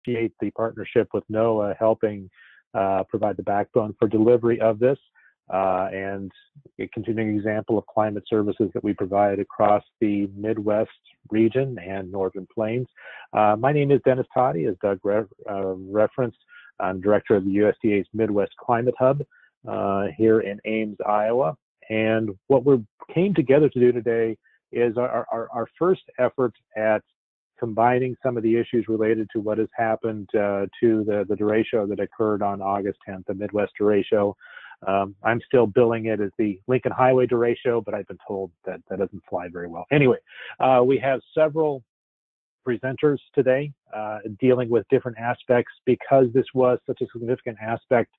appreciate the partnership with NOAA helping provide the backbone for delivery of this, and a continuing example of climate services that we provide across the Midwest region and Northern Plains. My name is Dennis Toddy, as Doug referenced. I'm director of the USDA's Midwest Climate Hub here in Ames, Iowa. And what we came together to do today is our first effort at combining some of the issues related to what has happened to the derecho that occurred on August 10th, the Midwest derecho. I'm still billing it as the Lincoln Highway derecho, but I've been told that that doesn't fly very well. Anyway, we have several presenters today dealing with different aspects because this was such a significant aspect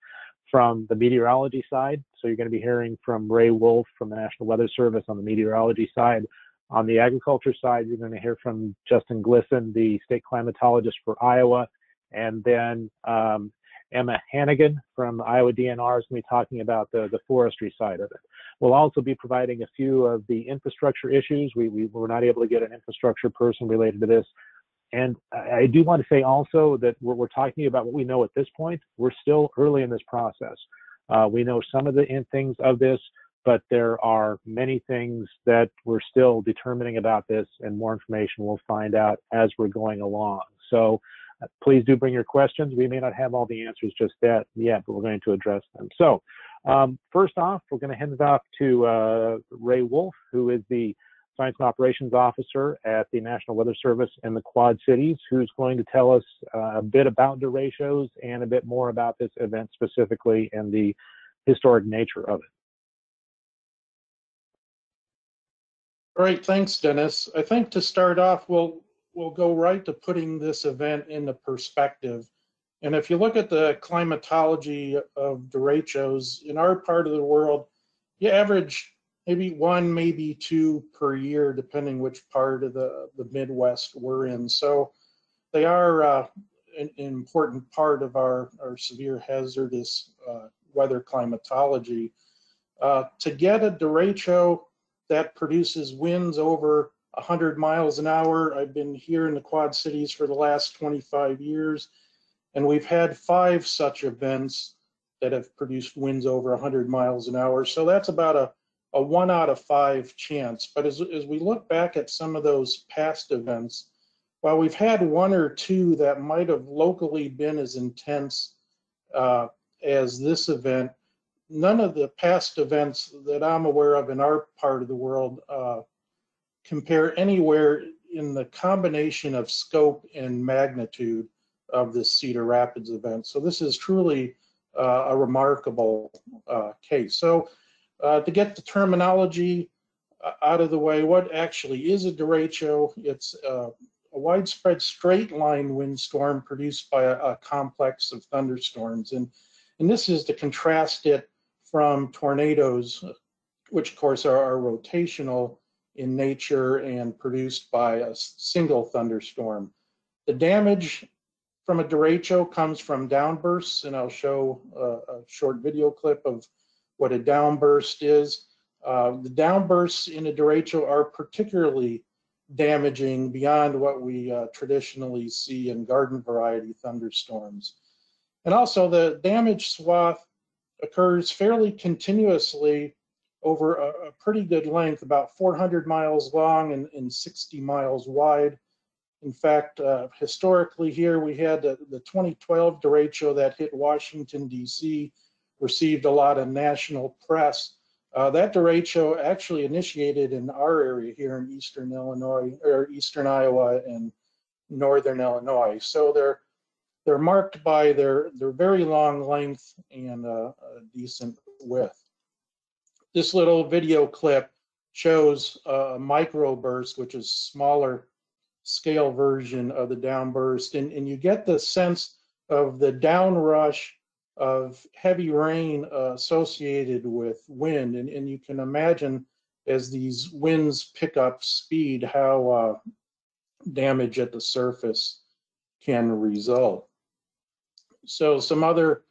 from the meteorology side. So you're going to be hearing from Ray Wolf from the National Weather Service on the meteorology side. On the agriculture side, you're going to hear from Justin Glisson, the state climatologist for Iowa, and then Emma Hannigan from Iowa DNR is going to be talking about the forestry side of it. We'll also be providing a few of the infrastructure issues. We were not able to get an infrastructure person related to this. And I do want to say also that we're talking about what we know at this point. We're still early in this process. We know some of the things of this, but there are many things that we're still determining about this, and more information we'll find out as we're going along. So please do bring your questions. We may not have all the answers just yet, but we're going to address them. So first off, we're going to hand it off to Ray Wolf, who is the Science and Operations Officer at the National Weather Service in the Quad Cities, who's going to tell us a bit about derechos and a bit more about this event specifically and the historic nature of it. All right, thanks, Dennis. I think to start off, we'll go right to putting this event into perspective. And if you look at the climatology of derechos, in our part of the world, you average maybe one, maybe two per year, depending which part of the Midwest we're in. So they are an important part of our severe hazardous weather climatology. To get a derecho that produces winds over 100 miles an hour. I've been here in the Quad Cities for the last 25 years, and we've had 5 such events that have produced winds over 100 miles an hour. So that's about a 1 out of 5 chance. But as we look back at some of those past events, while we've had 1 or 2 that might have locally been as intense as this event, none of the past events that I'm aware of in our part of the world compare anywhere in the combination of scope and magnitude of this Cedar Rapids event. So this is truly a remarkable case. So to get the terminology out of the way, what actually is a derecho? It's a widespread straight line windstorm produced by a complex of thunderstorms. And this is to contrast it from tornadoes, which of course are rotational in nature and produced by a single thunderstorm. The damage from a derecho comes from downbursts, and I'll show a short video clip of what a downburst is. The downbursts in a derecho are particularly damaging beyond what we traditionally see in garden variety thunderstorms. And also the damage swath occurs fairly continuously over a pretty good length, about 400 miles long and 60 miles wide. In fact, historically here we had the 2012 derecho that hit Washington, D.C., received a lot of national press. That derecho actually initiated in our area here in eastern Illinois, or eastern Iowa and northern Illinois. So they're marked by their very long length and a decent width. This little video clip shows a microburst, which is smaller scale version of the downburst, and you get the sense of the downrush of heavy rain associated with wind, and you can imagine as these winds pick up speed how damage at the surface can result. So some other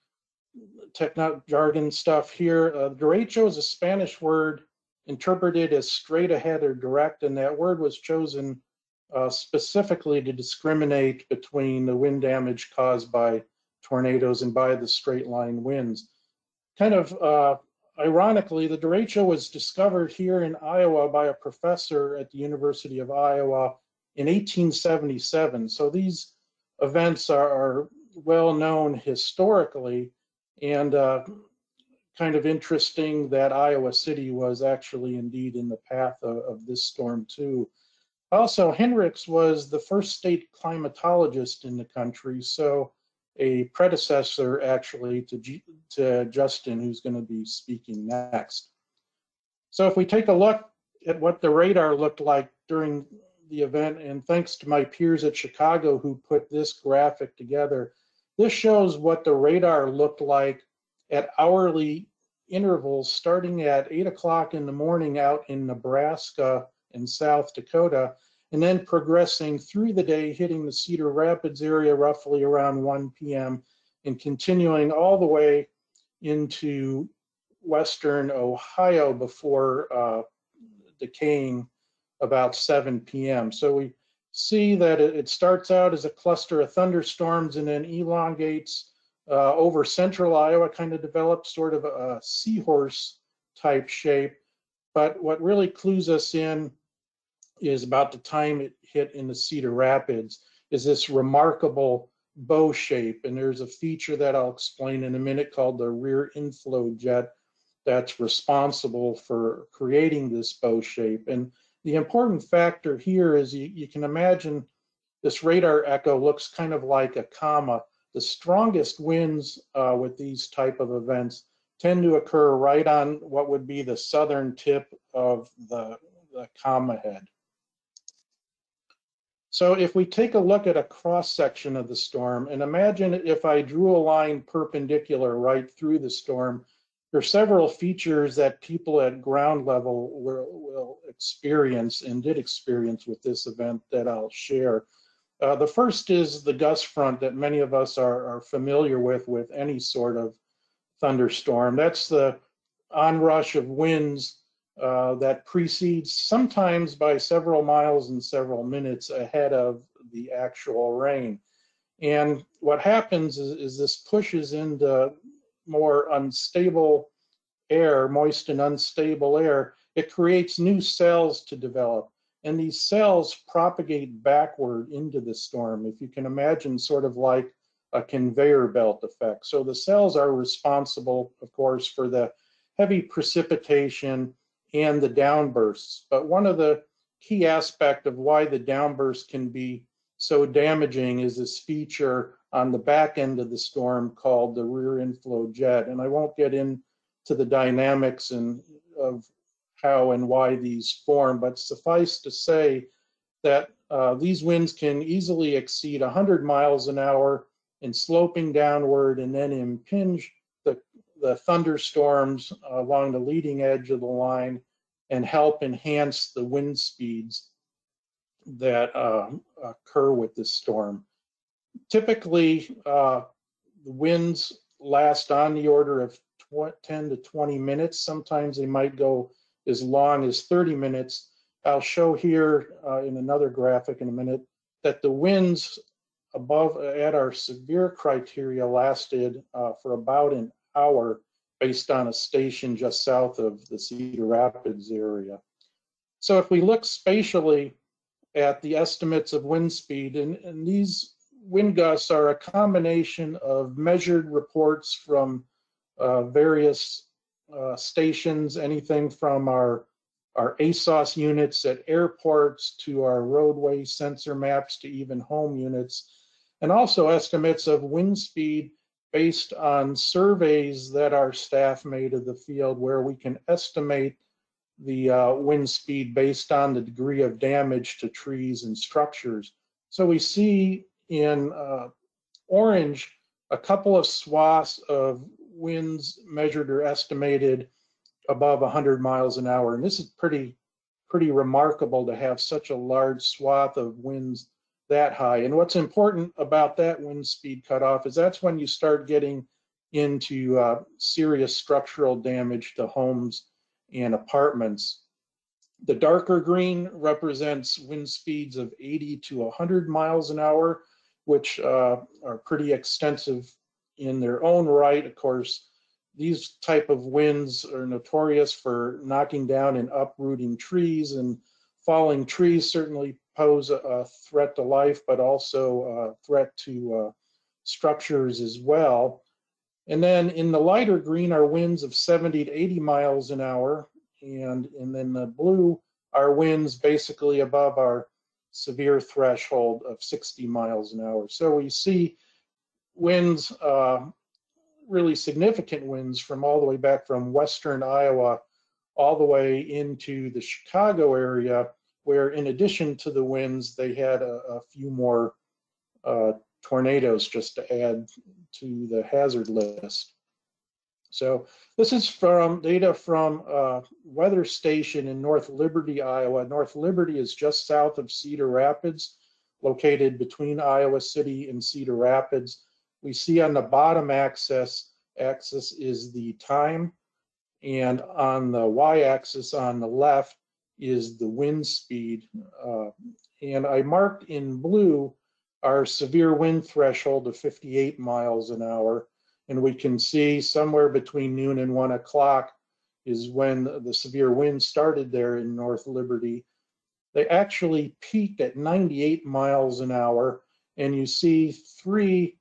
techno jargon stuff here. Derecho is a Spanish word interpreted as straight ahead or direct, and that word was chosen specifically to discriminate between the wind damage caused by tornadoes and by the straight line winds. Kind of ironically, the derecho was discovered here in Iowa by a professor at the University of Iowa in 1877. So these events are well known historically, and kind of interesting that Iowa City was actually indeed in the path of this storm too. Also, Hendricks was the first state climatologist in the country, so a predecessor actually to Justin, who's going to be speaking next. So if we take a look at what the radar looked like during the event, and thanks to my peers at Chicago who put this graphic together, this shows what the radar looked like at hourly intervals starting at 8 o'clock in the morning out in Nebraska and South Dakota, and then progressing through the day, hitting the Cedar Rapids area roughly around 1 p.m. and continuing all the way into western Ohio before decaying about 7 p.m. So we see that it starts out as a cluster of thunderstorms and then elongates over central Iowa, kind of develops sort of a seahorse type shape. But what really clues us in is about the time it hit in the Cedar Rapids is this remarkable bow shape. And there's a feature that I'll explain in a minute called the rear inflow jet that's responsible for creating this bow shape. And the important factor here is you can imagine this radar echo looks kind of like a comma. The strongest winds with these type of events tend to occur right on what would be the southern tip of the comma head. So if we take a look at a cross section of the storm, and imagine if I drew a line perpendicular right through the storm, there are several features that people at ground level will experience and did experience with this event that I'll share. The first is the gust front that many of us are familiar with any sort of thunderstorm. That's the onrush of winds that precedes, sometimes by several miles and several minutes ahead of the actual rain. And what happens is this pushes into more unstable air, moist and unstable air. It creates new cells to develop. And these cells propagate backward into the storm, if you can imagine, sort of like a conveyor belt effect. So the cells are responsible, of course, for the heavy precipitation and the downbursts. But one of the key aspects of why the downburst can be so damaging is this feature on the back end of the storm called the rear inflow jet. And I won't get into the dynamics of how and why these form, but suffice to say that these winds can easily exceed 100 miles an hour in sloping downward and then impinge the thunderstorms along the leading edge of the line and help enhance the wind speeds that occur with this storm. Typically, the winds last on the order of 10 to 20 minutes. Sometimes they might go as long as 30 minutes. I'll show here in another graphic in a minute that the winds above at our severe criteria lasted for about an hour based on a station just south of the Cedar Rapids area. So if we look spatially at the estimates of wind speed, and these wind gusts are a combination of measured reports from various stations, anything from our ASOS units at airports to our roadway sensor maps to even home units, and also estimates of wind speed based on surveys that our staff made of the field, where we can estimate the wind speed based on the degree of damage to trees and structures. So we see in orange a couple of swaths of winds measured or estimated above 100 miles an hour. And this is pretty remarkable to have such a large swath of winds that high. And what's important about that wind speed cutoff is that's when you start getting into serious structural damage to homes and apartments. The darker green represents wind speeds of 80 to 100 miles an hour, which are pretty extensive in their own right. Of course, these type of winds are notorious for knocking down and uprooting trees, and falling trees certainly pose a threat to life, but also a threat to structures as well. And then in the lighter green are winds of 70 to 80 miles an hour, and then the blue are winds basically above our severe threshold of 60 miles an hour. So we see winds, really significant winds from all the way back from western Iowa all the way into the Chicago area, where in addition to the winds, they had a few more tornadoes just to add to the hazard list. So this is from data from weather station in North Liberty, Iowa. North Liberty is just south of Cedar Rapids, located between Iowa City and Cedar Rapids. We see on the bottom axis is the time, and on the y-axis on the left is the wind speed. And I marked in blue our severe wind threshold of 58 miles an hour. And we can see somewhere between noon and 1 o'clock is when the severe wind started there in North Liberty. They actually peaked at 98 miles an hour, and you see three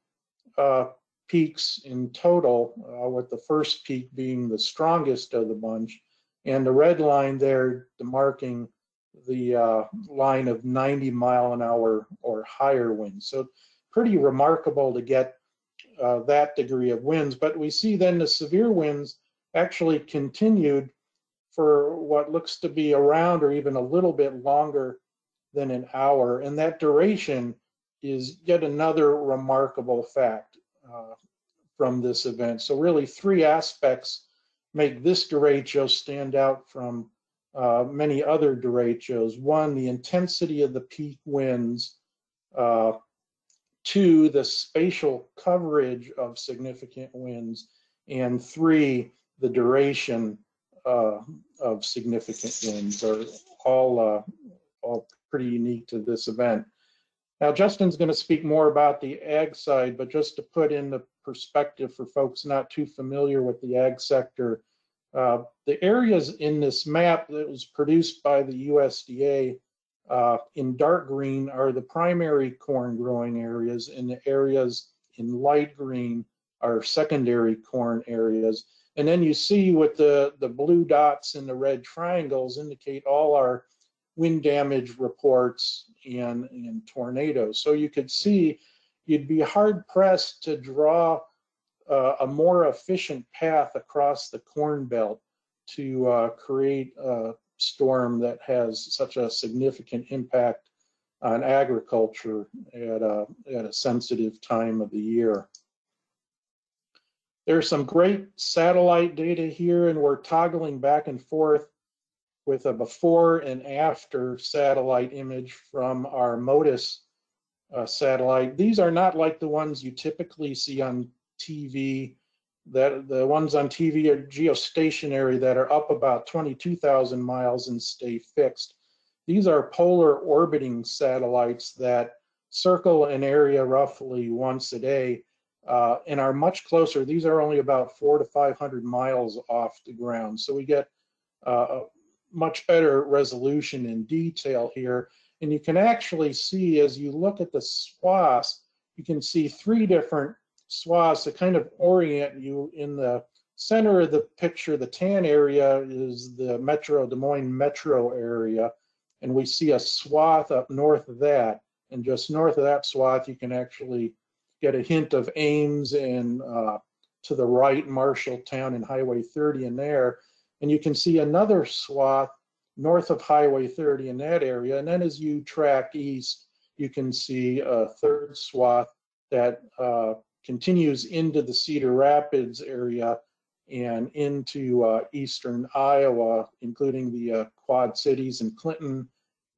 peaks in total, with the first peak being the strongest of the bunch, and the red line there marking the line of 90 mile an hour or higher winds. So pretty remarkable to get that degree of winds. But we see then the severe winds actually continued for what looks to be around or even a little bit longer than an hour, and that duration is yet another remarkable fact from this event. So really three aspects make this derecho stand out from many other derechos. One, the intensity of the peak winds. Two, the spatial coverage of significant winds. And three, the duration of significant winds are all pretty unique to this event. Now, Justin's going to speak more about the ag side, but just to put in the perspective for folks not too familiar with the ag sector, the areas in this map that was produced by the USDA in dark green are the primary corn growing areas, and the areas in light green are secondary corn areas. And then you see with the blue dots and the red triangles indicate all our wind damage reports and tornadoes. So you could see you'd be hard pressed to draw a more efficient path across the Corn Belt to create a storm that has such a significant impact on agriculture at a sensitive time of the year. There's some great satellite data here, and we're toggling back and forth with a before and after satellite image from our MODIS satellite. These are not like the ones you typically see on TV. That the ones on TV are geostationary, that are up about 22,000 miles and stay fixed. These are polar orbiting satellites that circle an area roughly once a day and are much closer. These are only about 400 to 500 miles off the ground. So we get much better resolution and detail here. And you can actually see, as you look at the swaths, you can see three different swaths to kind of orient you. In the center of the picture, the tan area is the Des Moines metro area, and we see a swath up north of that, and just north of that swath you can actually get a hint of Ames, and to the right Marshalltown and Highway 30 in there, and you can see another swath north of Highway 30 in that area. And then as you track east, you can see a third swath that continues into the Cedar Rapids area and into eastern Iowa, including the Quad Cities and Clinton,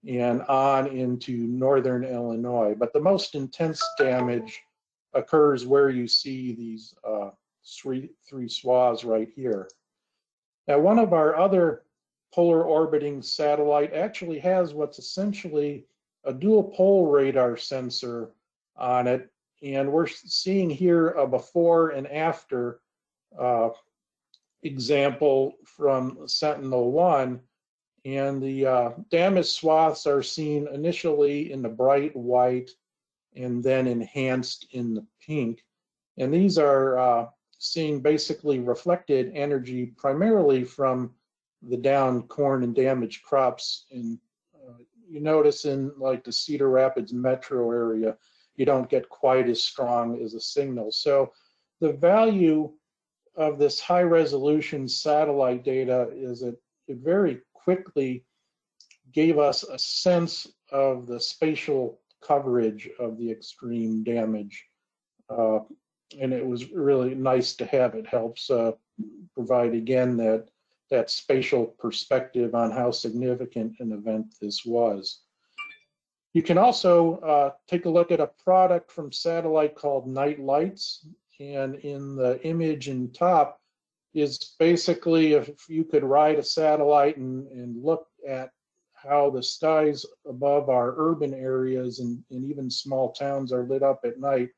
and on into northern Illinois. But the most intense damage occurs where you see these three swaths right here. Now, one of our other polar orbiting satellite actually has what's essentially a dual pole radar sensor on it. And we're seeing here a before and after example from Sentinel-1. And the damaged swaths are seen initially in the bright white and then enhanced in the pink. And these are seeing basically reflected energy primarily from the downed corn and damaged crops. And you notice in like the Cedar Rapids metro area, you don't get quite as strong as a signal. So the value of this high resolution satellite data is it very quickly gave us a sense of the spatial coverage of the extreme damage. And it was really nice to have. It helps provide, again, that spatial perspective on how significant an event this was. You can also take a look at a product from satellite called Night Lights. And in the image in top is basically if you could ride a satellite and look at how the skies above our urban areas and even small towns are lit up at night.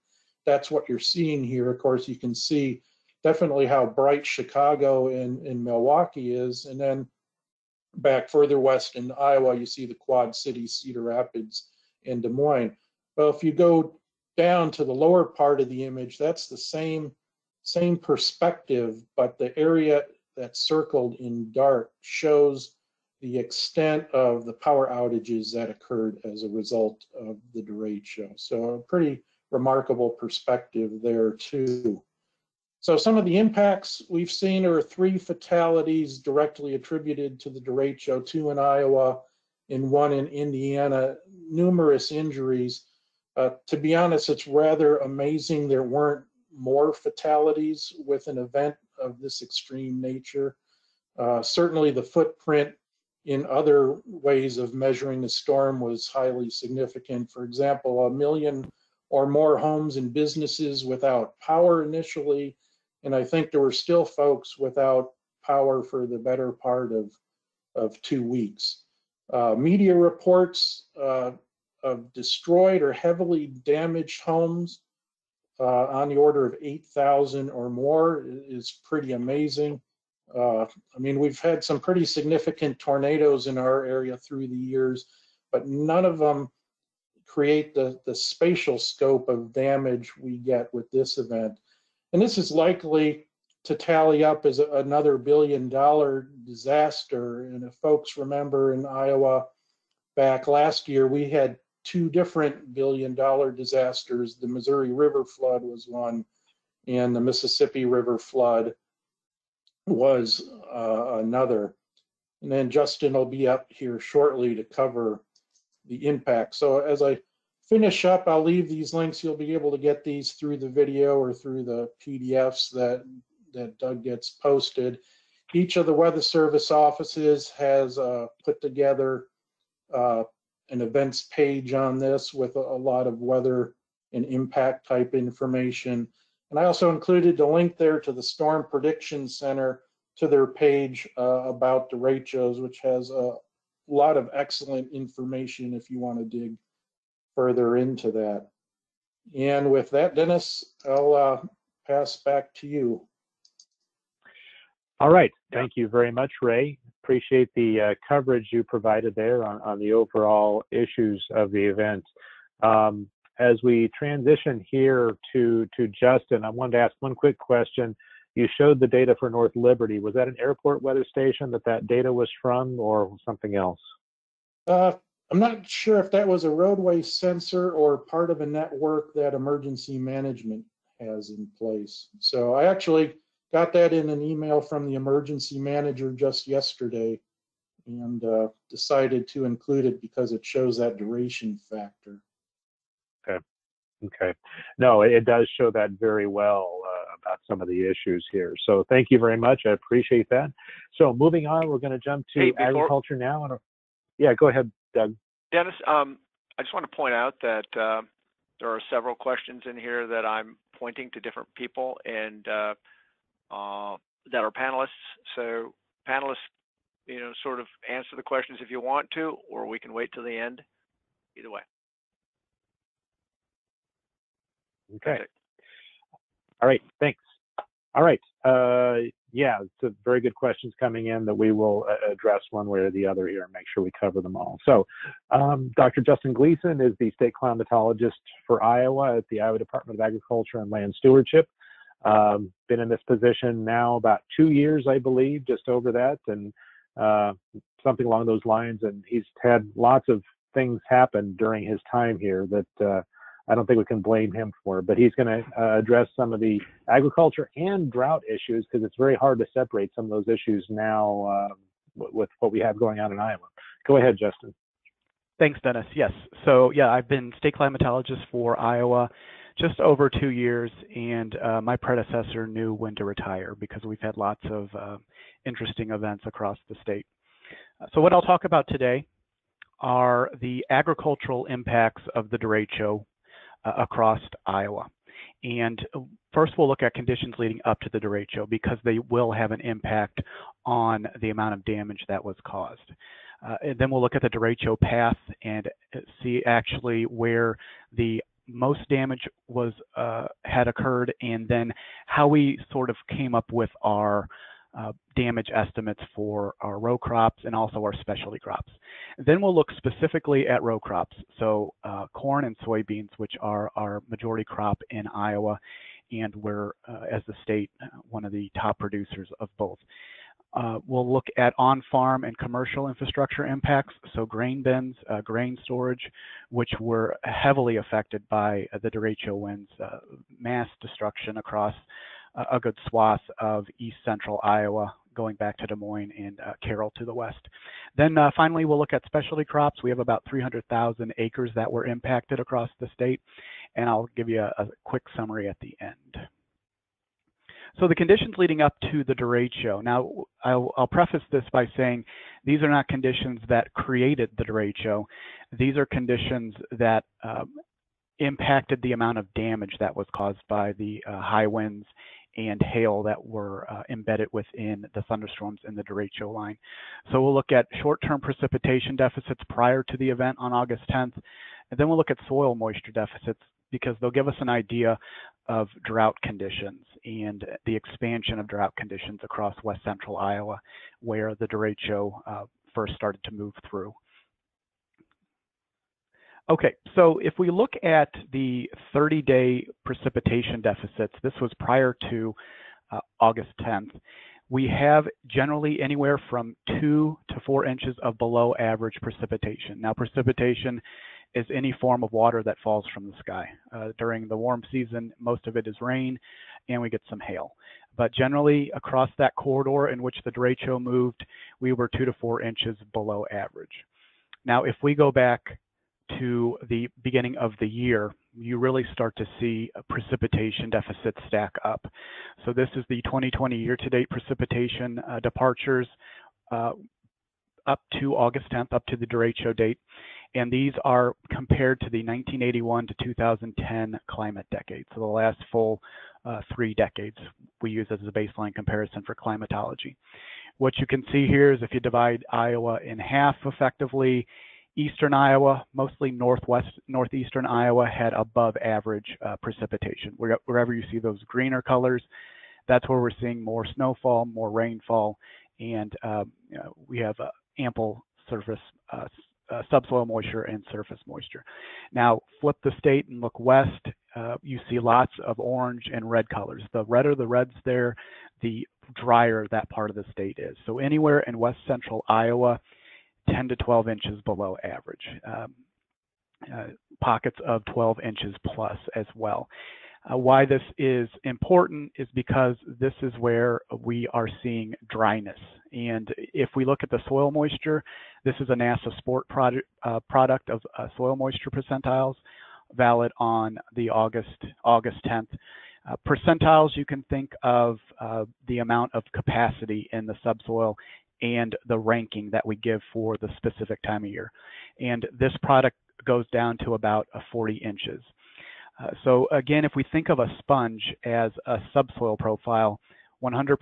That's what you're seeing here. Of course, you can see definitely how bright Chicago and Milwaukee is. And then back further west in Iowa, you see the Quad Cities, Cedar Rapids, and Des Moines. Well, if you go down to the lower part of the image, that's the same perspective, but the area that's circled in dark shows the extent of the power outages that occurred as a result of the derecho. So a pretty remarkable perspective there too. So some of the impacts we've seen are 3 fatalities directly attributed to the derecho, 2 in Iowa and 1 in Indiana, numerous injuries. To be honest, it's rather amazing there weren't more fatalities with an event of this extreme nature. Certainly the footprint in other ways of measuring the storm was highly significant. For example, 1 million or more homes and businesses without power initially, and I think there were still folks without power for the better part of 2 weeks. Media reports of destroyed or heavily damaged homes on the order of 8,000 or more is pretty amazing. I mean, we've had some pretty significant tornadoes in our area through the years, but none of them create the spatial scope of damage we get with this event. And this is likely to tally up as another $1 billion disaster. And if folks remember in Iowa back last year, we had 2 different $1 billion disasters. The Missouri River flood was one, and the Mississippi River flood was another. And then Justin will be up here shortly to cover the impact. So as I finish up, I'll leave these links. You'll be able to get these through the video or through the PDFs that Doug gets posted. Each of the Weather Service offices has put together an events page on this with a lot of weather and impact type information. And I also included the link there to the Storm Prediction Center, to their page about derechos, which has a lot of excellent information if you want to dig further into that. And with that, Dennis, I'll pass back to you. All right. Thank you very much, Ray. Appreciate the coverage you provided there on the overall issues of the event. As we transition here to Justin, I wanted to ask one quick question. You showed the data for North Liberty. Was that an airport weather station that data was from, or something else? I'm not sure if that was a roadway sensor or part of a network that emergency management has in place. So I actually got that in an email from the emergency manager just yesterday, and decided to include it because it shows that duration factor. Okay. No, it does show that very well about some of the issues here. So thank you very much. I appreciate that. So moving on, we're going to jump to agriculture now. Yeah, go ahead, Doug. Dennis, I just want to point out that there are several questions in here that I'm pointing to different people and that are panelists. So panelists, sort of answer the questions if you want to, or we can wait till the end. Either way. Okay. All right. Thanks. All right. Yeah, it's very good questions coming in that we will address one way or the other here and make sure we cover them all. So Dr. Justin Gleason is the state climatologist for Iowa at the Iowa Department of Agriculture and Land Stewardship. Been in this position now about 2 years, I believe, just over that, and something along those lines. And he's had lots of things happen during his time here that I don't think we can blame him for, but he's going to address some of the agriculture and drought issues, because it's very hard to separate some of those issues now with what we have going on in Iowa. Go ahead, Justin. Thanks, Dennis. Yes. So yeah, I've been state climatologist for Iowa just over 2 years, and my predecessor knew when to retire because we've had lots of interesting events across the state. So what I'll talk about today are the agricultural impacts of the derecho across Iowa. And first we'll look at conditions leading up to the derecho, because they will have an impact on the amount of damage that was caused. And then we'll look at the derecho path and see actually where the most damage was had occurred, and then how we sort of came up with our damage estimates for our row crops and also our specialty crops. Then we'll look specifically at row crops, so corn and soybeans, which are our majority crop in Iowa, and we're, as the state, one of the top producers of both. We'll look at on-farm and commercial infrastructure impacts, so grain bins, grain storage, which were heavily affected by the derecho winds, mass destruction across a good swath of east central Iowa, going back to Des Moines and Carroll to the west. Then finally, we'll look at specialty crops. We have about 300,000 acres that were impacted across the state, and I'll give you a quick summary at the end. So the conditions leading up to the derecho. Now, I'll preface this by saying these are not conditions that created the derecho. These are conditions that impacted the amount of damage that was caused by the high winds and hail that were embedded within the thunderstorms in the derecho line. So we'll look at short-term precipitation deficits prior to the event on August 10th, and then we'll look at soil moisture deficits, because they'll give us an idea of drought conditions and the expansion of drought conditions across west central Iowa, where the derecho first started to move through. Okay, so if we look at the 30-day precipitation deficits, this was prior to August 10th, we have generally anywhere from 2 to 4 inches of below average precipitation. Now, precipitation is any form of water that falls from the sky. During the warm season, most of it is rain, and we get some hail. But generally, across that corridor in which the derecho moved, we were 2 to 4 inches below average. Now, if we go back to the beginning of the year, you really start to see precipitation deficits stack up. So this is the 2020 year-to-date precipitation departures up to August 10th, up to the derecho date. And these are compared to the 1981 to 2010 climate decade. So the last full 3 decades we use as a baseline comparison for climatology. What you can see here is if you divide Iowa in half effectively, eastern Iowa, mostly northeastern Iowa, had above average precipitation. Wherever you see those greener colors, that's where we're seeing more snowfall, more rainfall, and we have ample surface subsoil moisture and surface moisture. Now, flip the state and look west, you see lots of orange and red colors. The redder the reds there, the drier that part of the state is. So anywhere in west central Iowa, 10 to 12 inches below average. Pockets of 12 inches plus as well. Why this is important is because this is where we are seeing dryness. And if we look at the soil moisture, this is a NASA sport product of soil moisture percentiles, valid on the August 10th. Percentiles, you can think of the amount of capacity in the subsoil and the ranking that we give for the specific time of year. And this product goes down to about 40 inches. So again, if we think of a sponge as a subsoil profile, 100%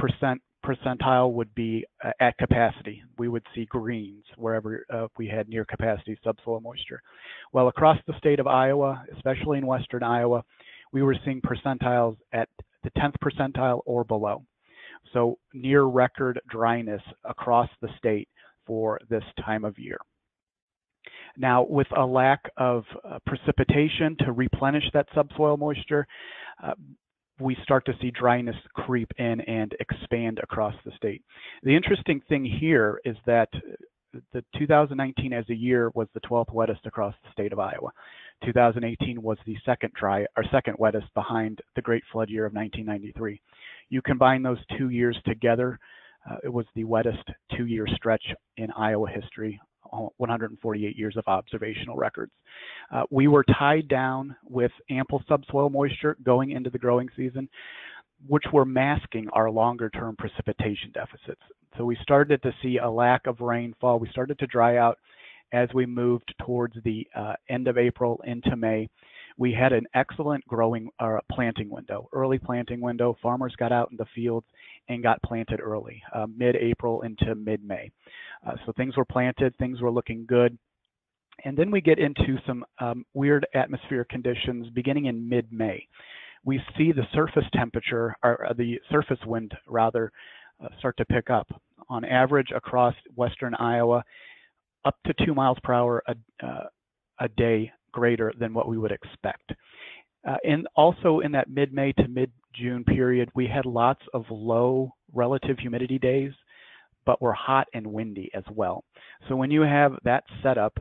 percentile would be at capacity. We would see greens wherever we had near capacity subsoil moisture. Well, across the state of Iowa, especially in western Iowa, we were seeing percentiles at the 10th percentile or below. So near record dryness across the state for this time of year. Now, with a lack of precipitation to replenish that subsoil moisture, we start to see dryness creep in and expand across the state. The interesting thing here is that the 2019 as a year was the 12th wettest across the state of Iowa. 2018 was the second wettest behind the Great Flood year of 1993. You combine those 2 years together, it was the wettest 2-year stretch in Iowa history, 148 years of observational records. We were tied down with ample subsoil moisture going into the growing season, which were masking our longer-term precipitation deficits. So we started to see a lack of rainfall. We started to dry out as we moved towards the end of April into May. We had an excellent planting window, early planting window. Farmers got out in the fields and got planted early, mid-April into mid-May. So things were planted, things were looking good. And then we get into some weird atmospheric conditions beginning in mid-May. We see the surface temperature, or the surface wind rather, start to pick up. On average across western Iowa, up to 2 miles per hour a day greater than what we would expect. And also in that mid-May to mid-June period, we had lots of low relative humidity days, but were hot and windy as well. So when you have that setup,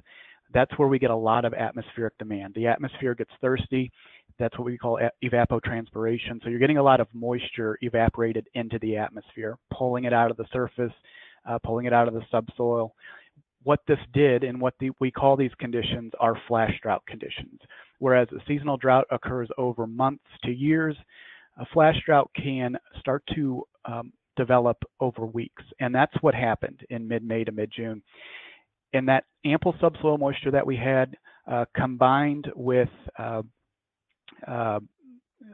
that's where we get a lot of atmospheric demand. The atmosphere gets thirsty. That's what we call evapotranspiration. So you're getting a lot of moisture evaporated into the atmosphere, pulling it out of the surface, pulling it out of the subsoil. What this did, and what we call these conditions, are flash drought conditions. Whereas a seasonal drought occurs over months to years, a flash drought can start to develop over weeks. And that's what happened in mid-May to mid-June. And that ample subsoil moisture that we had combined with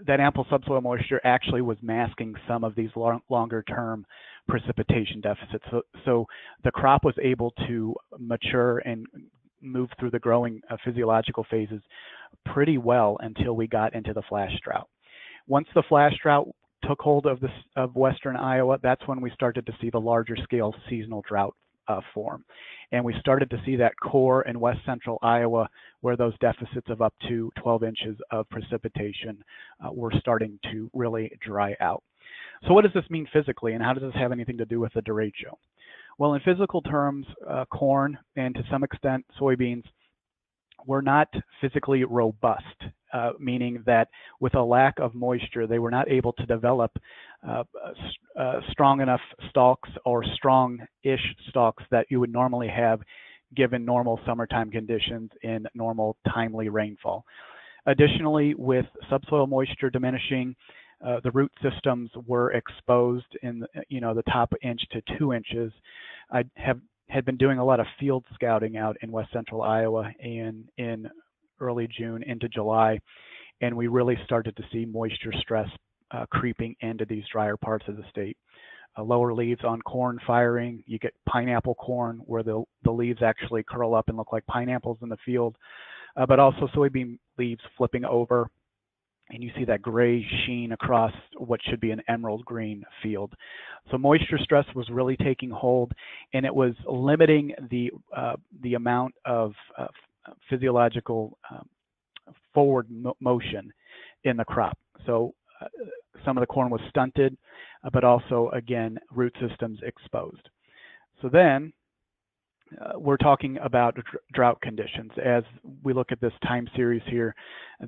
that ample subsoil moisture actually was masking some of these longer-term precipitation deficits. So the crop was able to mature and move through the growing physiological phases pretty well until we got into the flash drought. Once the flash drought took hold of western Iowa, that's when we started to see the larger scale seasonal drought form. And we started to see that core in west central Iowa, where those deficits of up to 12 inches of precipitation were starting to really dry out. So what does this mean physically, and how does this have anything to do with the derecho? Well, in physical terms, corn and to some extent soybeans were not physically robust, meaning that with a lack of moisture, they were not able to develop strong enough stalks or strong-ish stalks that you would normally have given normal summertime conditions in normal timely rainfall. Additionally, with subsoil moisture diminishing, the root systems were exposed in the top inch to 2 inches. I had been doing a lot of field scouting out in west central Iowa in early June into July, and we really started to see moisture stress creeping into these drier parts of the state. Lower leaves on corn firing. You get pineapple corn where the leaves actually curl up and look like pineapples in the field, but also soybean leaves flipping over, and you see that gray sheen across what should be an emerald green field. So moisture stress was really taking hold, and it was limiting the amount of physiological forward motion in the crop. So some of the corn was stunted, but also, again, root systems exposed. So then we're talking about drought conditions. As we look at this time series here,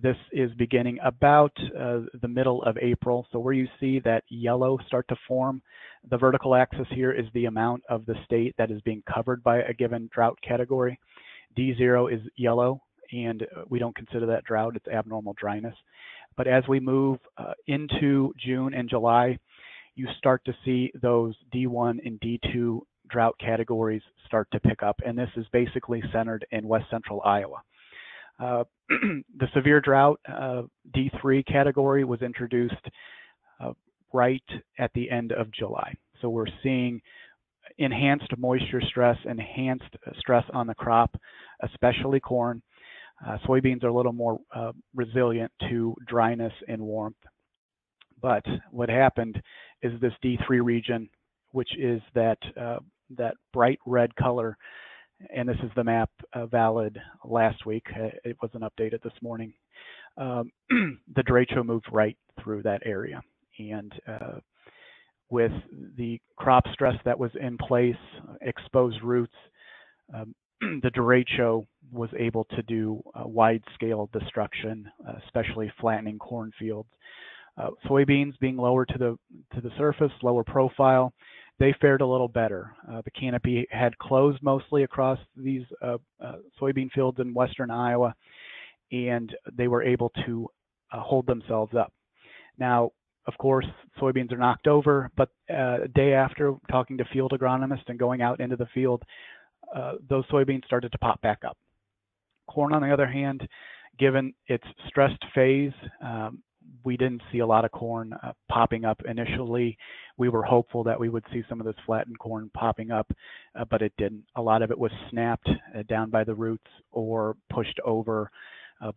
this is beginning about the middle of April. So where you see that yellow start to form, the vertical axis here is the amount of the state that is being covered by a given drought category. D0 is yellow, and we don't consider that drought, it's abnormal dryness. But as we move into June and July, you start to see those D1 and D2 drought categories start to pick up, and this is basically centered in west central Iowa. The severe drought D3 category was introduced right at the end of July. So we're seeing enhanced moisture stress, enhanced stress on the crop, especially corn. Soybeans are a little more resilient to dryness and warmth. But what happened is this D3 region, which is that bright red color, and this is the map valid last week. It wasn't updated this morning. The derecho moved right through that area, and with the crop stress that was in place, exposed roots, the derecho was able to do wide-scale destruction, especially flattening cornfields. Soybeans being lower to the surface, lower profile, they fared a little better. The canopy had closed mostly across these soybean fields in western Iowa, and they were able to hold themselves up. Now, of course, soybeans are knocked over, but a day after talking to field agronomists and going out into the field, those soybeans started to pop back up. Corn, on the other hand, given its stressed phase, we didn't see a lot of corn popping up initially. We were hopeful that we would see some of this flattened corn popping up, but it didn't. A lot of it was snapped down by the roots or pushed over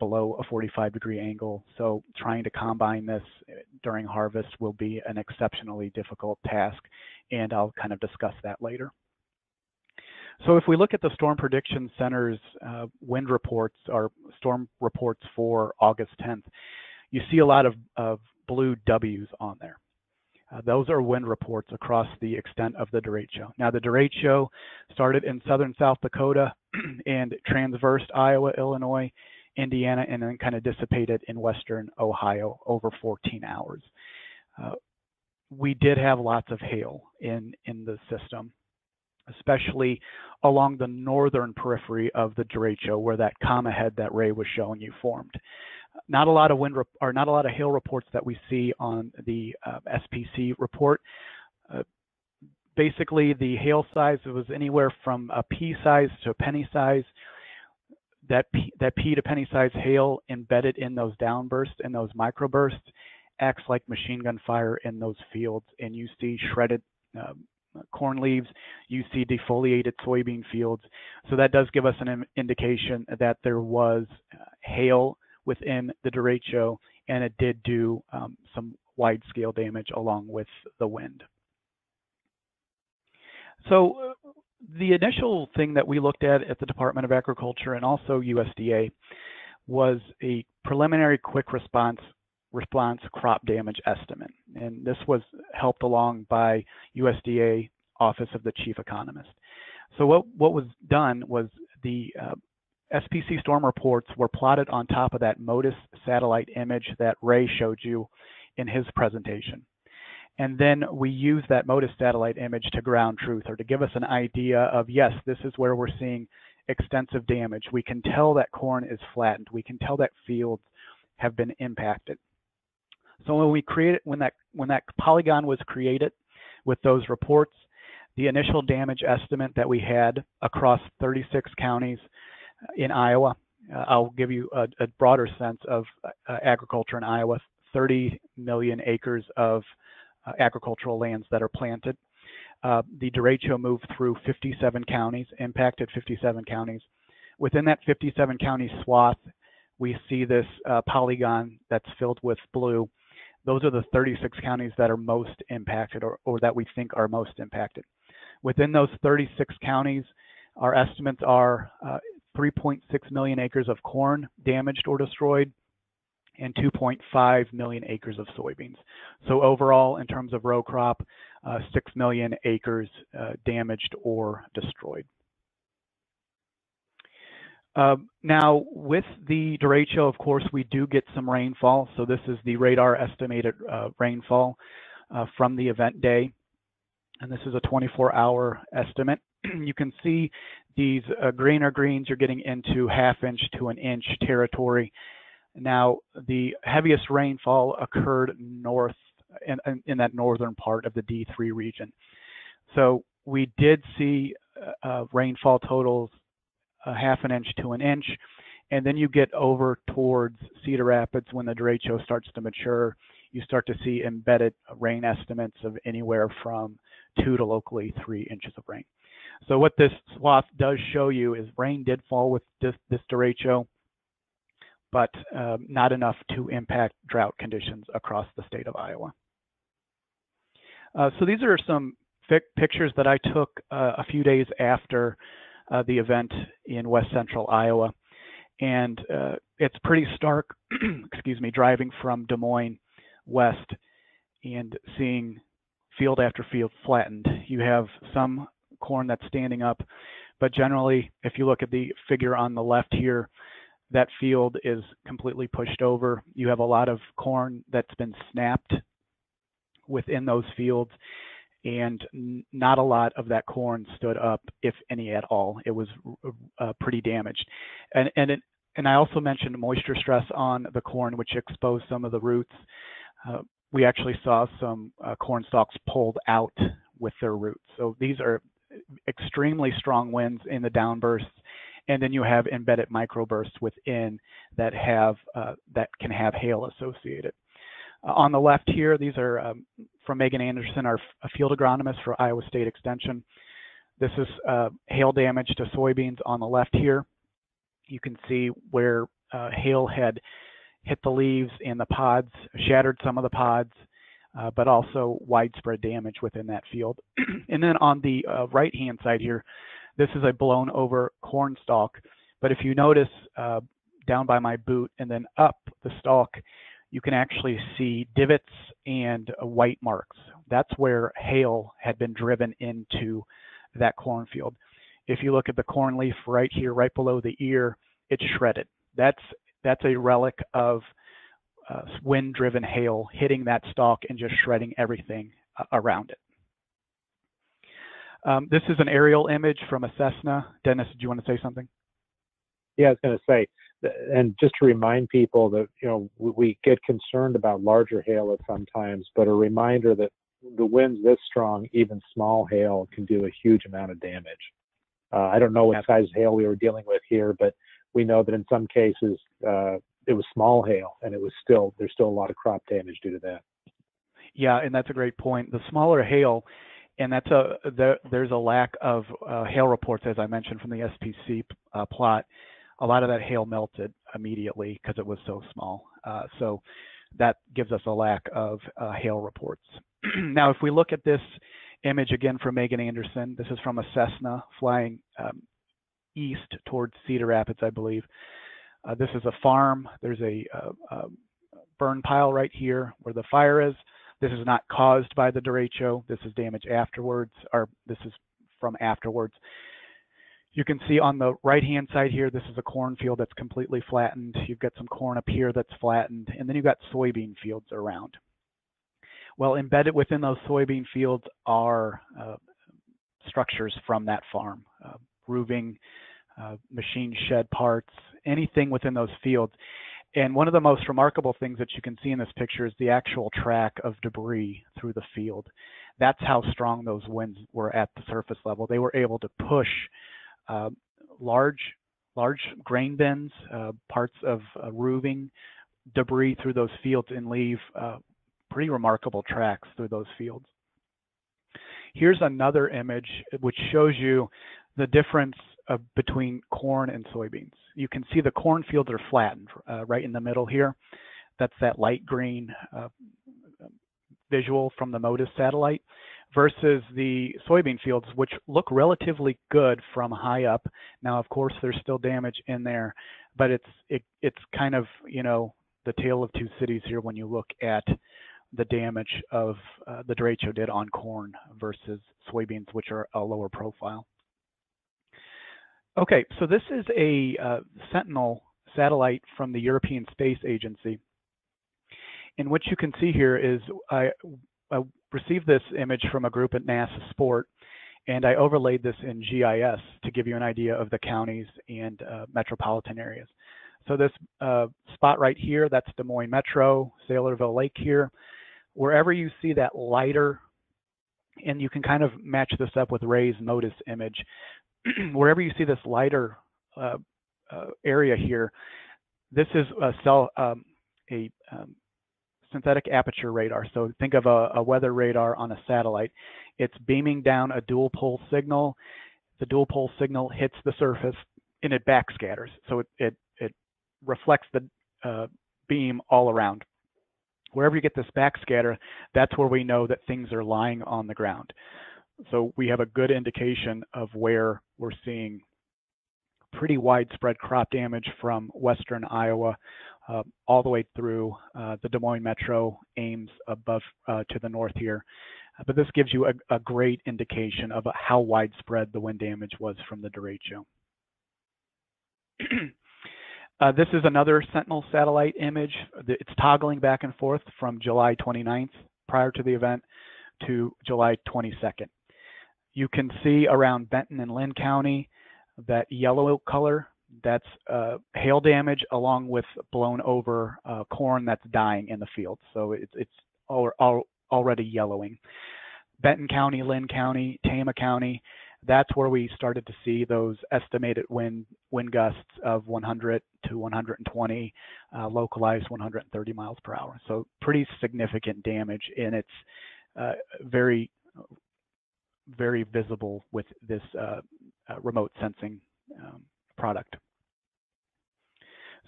below a 45-degree angle. So trying to combine this during harvest will be an exceptionally difficult task, and I'll kind of discuss that later. So if we look at the Storm Prediction Center's wind reports, or storm reports for August 10th, you see a lot of blue W's on there. Those are wind reports across the extent of the derecho. Now, the derecho started in southern South Dakota and transversed Iowa, Illinois, Indiana, and then kind of dissipated in western Ohio over 14 hours. We did have lots of hail in the system, especially along the northern periphery of the derecho, where that comma head that Ray was showing you formed. Not a lot of not a lot of hail reports that we see on the SPC report. Basically, the hail size was anywhere from a pea size to a penny size. That pea to penny size hail embedded in those downbursts and those microbursts acts like machine gun fire in those fields, and you see shredded corn leaves, you see defoliated soybean fields. So that does give us an indication that there was hail within the derecho, and it did do some wide-scale damage along with the wind. So the initial thing that we looked at the Department of Agriculture and also USDA was a preliminary quick response crop damage estimate, and this was helped along by USDA Office of the Chief Economist. So what was done was the SPC storm reports were plotted on top of that MODIS satellite image that Ray showed you in his presentation. And then we use that MODIS satellite image to ground truth, or to give us an idea of, yes, this is where we're seeing extensive damage. We can tell that corn is flattened. We can tell that fields have been impacted. So when that polygon was created with those reports, the initial damage estimate that we had across 36 counties in Iowa, I'll give you a broader sense of agriculture in Iowa, 30 million acres of agricultural lands that are planted. The derecho moved through 57 counties, impacted 57 counties. Within that 57 county swath, we see this polygon that's filled with blue. Those are the 36 counties that are most impacted, or that we think are most impacted. Within those 36 counties, our estimates are 3.6 million acres of corn damaged or destroyed, and 2.5 million acres of soybeans. So overall, in terms of row crop, 6 million acres damaged or destroyed. Now, with the derecho, of course, we do get some rainfall. So this is the radar estimated rainfall from the event day. And this is a 24-hour estimate. You can see these greener greens are getting into half-inch to an inch territory. Now, the heaviest rainfall occurred north in that northern part of the D3 region. So we did see rainfall totals a half an inch to an inch, and then you get over towards Cedar Rapids when the derecho starts to mature. you start to see embedded rain estimates of anywhere from 2 to locally 3 inches of rain. So what this swath does show you is rain did fall with this derecho, but not enough to impact drought conditions across the state of Iowa. So these are some pictures that I took a few days after the event in west central Iowa. And it's pretty stark, excuse me, driving from Des Moines west and seeing field after field flattened. You have some corn that's standing up, but generally, if you look at the figure on the left here, that field is completely pushed over. You have a lot of corn that's been snapped within those fields, and not a lot of that corn stood up, if any at all. It was pretty damaged. And I also mentioned moisture stress on the corn, which exposed some of the roots. We actually saw some corn stalks pulled out with their roots. So these are extremely strong winds in the downbursts, and then you have embedded microbursts within that can have hail associated. On the left here, these are from Megan Anderson, our field agronomist for Iowa State Extension. This is hail damage to soybeans on the left here. You can see where hail had hit the leaves and the pods, shattered some of the pods, but also widespread damage within that field. And then on the right-hand side here, this is a blown over corn stalk. But if you notice down by my boot and then up the stalk, you can actually see divots and white marks. That's where hail had been driven into that cornfield. If you look at the corn leaf right here, right below the ear, it's shredded. That's a relic of wind-driven hail hitting that stalk and just shredding everything around it. This is an aerial image from a Cessna. Dennis, do you want to say something? Yeah, I was going to say, and just to remind people that, you know, we get concerned about larger hail at sometimes, but a reminder that the winds this strong, even small hail can do a huge amount of damage. I don't know what size of hail we were dealing with here, but we know that in some cases it was small hail, and there's still a lot of crop damage due to that. Yeah, and that's a great point. The smaller hail, and there's a lack of hail reports, as I mentioned, from the SPC plot. A lot of that hail melted immediately because it was so small. So that gives us a lack of hail reports. Now, if we look at this image again from Megan Anderson, this is from a Cessna flying east towards Cedar Rapids, I believe. This is a farm. There's a burn pile right here where the fire is. This is not caused by the derecho. This is damage afterwards, or this is from afterwards. You can see on the right-hand side here, this is a cornfield that's completely flattened. You've got some corn up here that's flattened, and then you've got soybean fields around. Well, embedded within those soybean fields are structures from that farm, roofing, machine shed parts, anything within those fields. And one of the most remarkable things that you can see in this picture is the actual track of debris through the field. That's how strong those winds were at the surface level. They were able to push large grain bins, parts of roofing, debris through those fields and leave pretty remarkable tracks through those fields. Here's another image which shows you the difference between corn and soybeans. You can see the cornfields are flattened right in the middle here. That's that light green visual from the MODIS satellite versus the soybean fields, which look relatively good from high up. Now, of course, there's still damage in there, but it's kind of, you know, the tale of two cities here when you look at the damage of the derecho did on corn versus soybeans, which are a lower profile. Okay, so this is a Sentinel satellite from the European Space Agency. And what you can see here is I received this image from a group at NASA Sport, and I overlaid this in GIS to give you an idea of the counties and metropolitan areas. So this spot right here, that's Des Moines Metro, Saylorville Lake here. Wherever you see that lighter, and you can kind of match this up with Ray's MODIS image, wherever you see this lighter area here, this is a synthetic aperture radar. So think of a weather radar on a satellite. It's beaming down a dual pole signal. The dual pole signal hits the surface and it backscatters. So it reflects the beam all around. Wherever you get this backscatter, that's where we know that things are lying on the ground. So we have a good indication of where we're seeing pretty widespread crop damage from western Iowa all the way through the Des Moines Metro, Ames above to the north here. But this gives you a great indication of how widespread the wind damage was from the derecho. This is another Sentinel satellite image. It's toggling back and forth from July 29th prior to the event to July 22nd. You can see around Benton and Lynn County that yellow color, that's hail damage along with blown over corn that's dying in the field. So it's already yellowing. Benton County, Lynn County, Tama County, that's where we started to see those estimated wind gusts of 100 to 120, localized 130 miles per hour. So pretty significant damage, and it's very, very visible with this remote sensing product.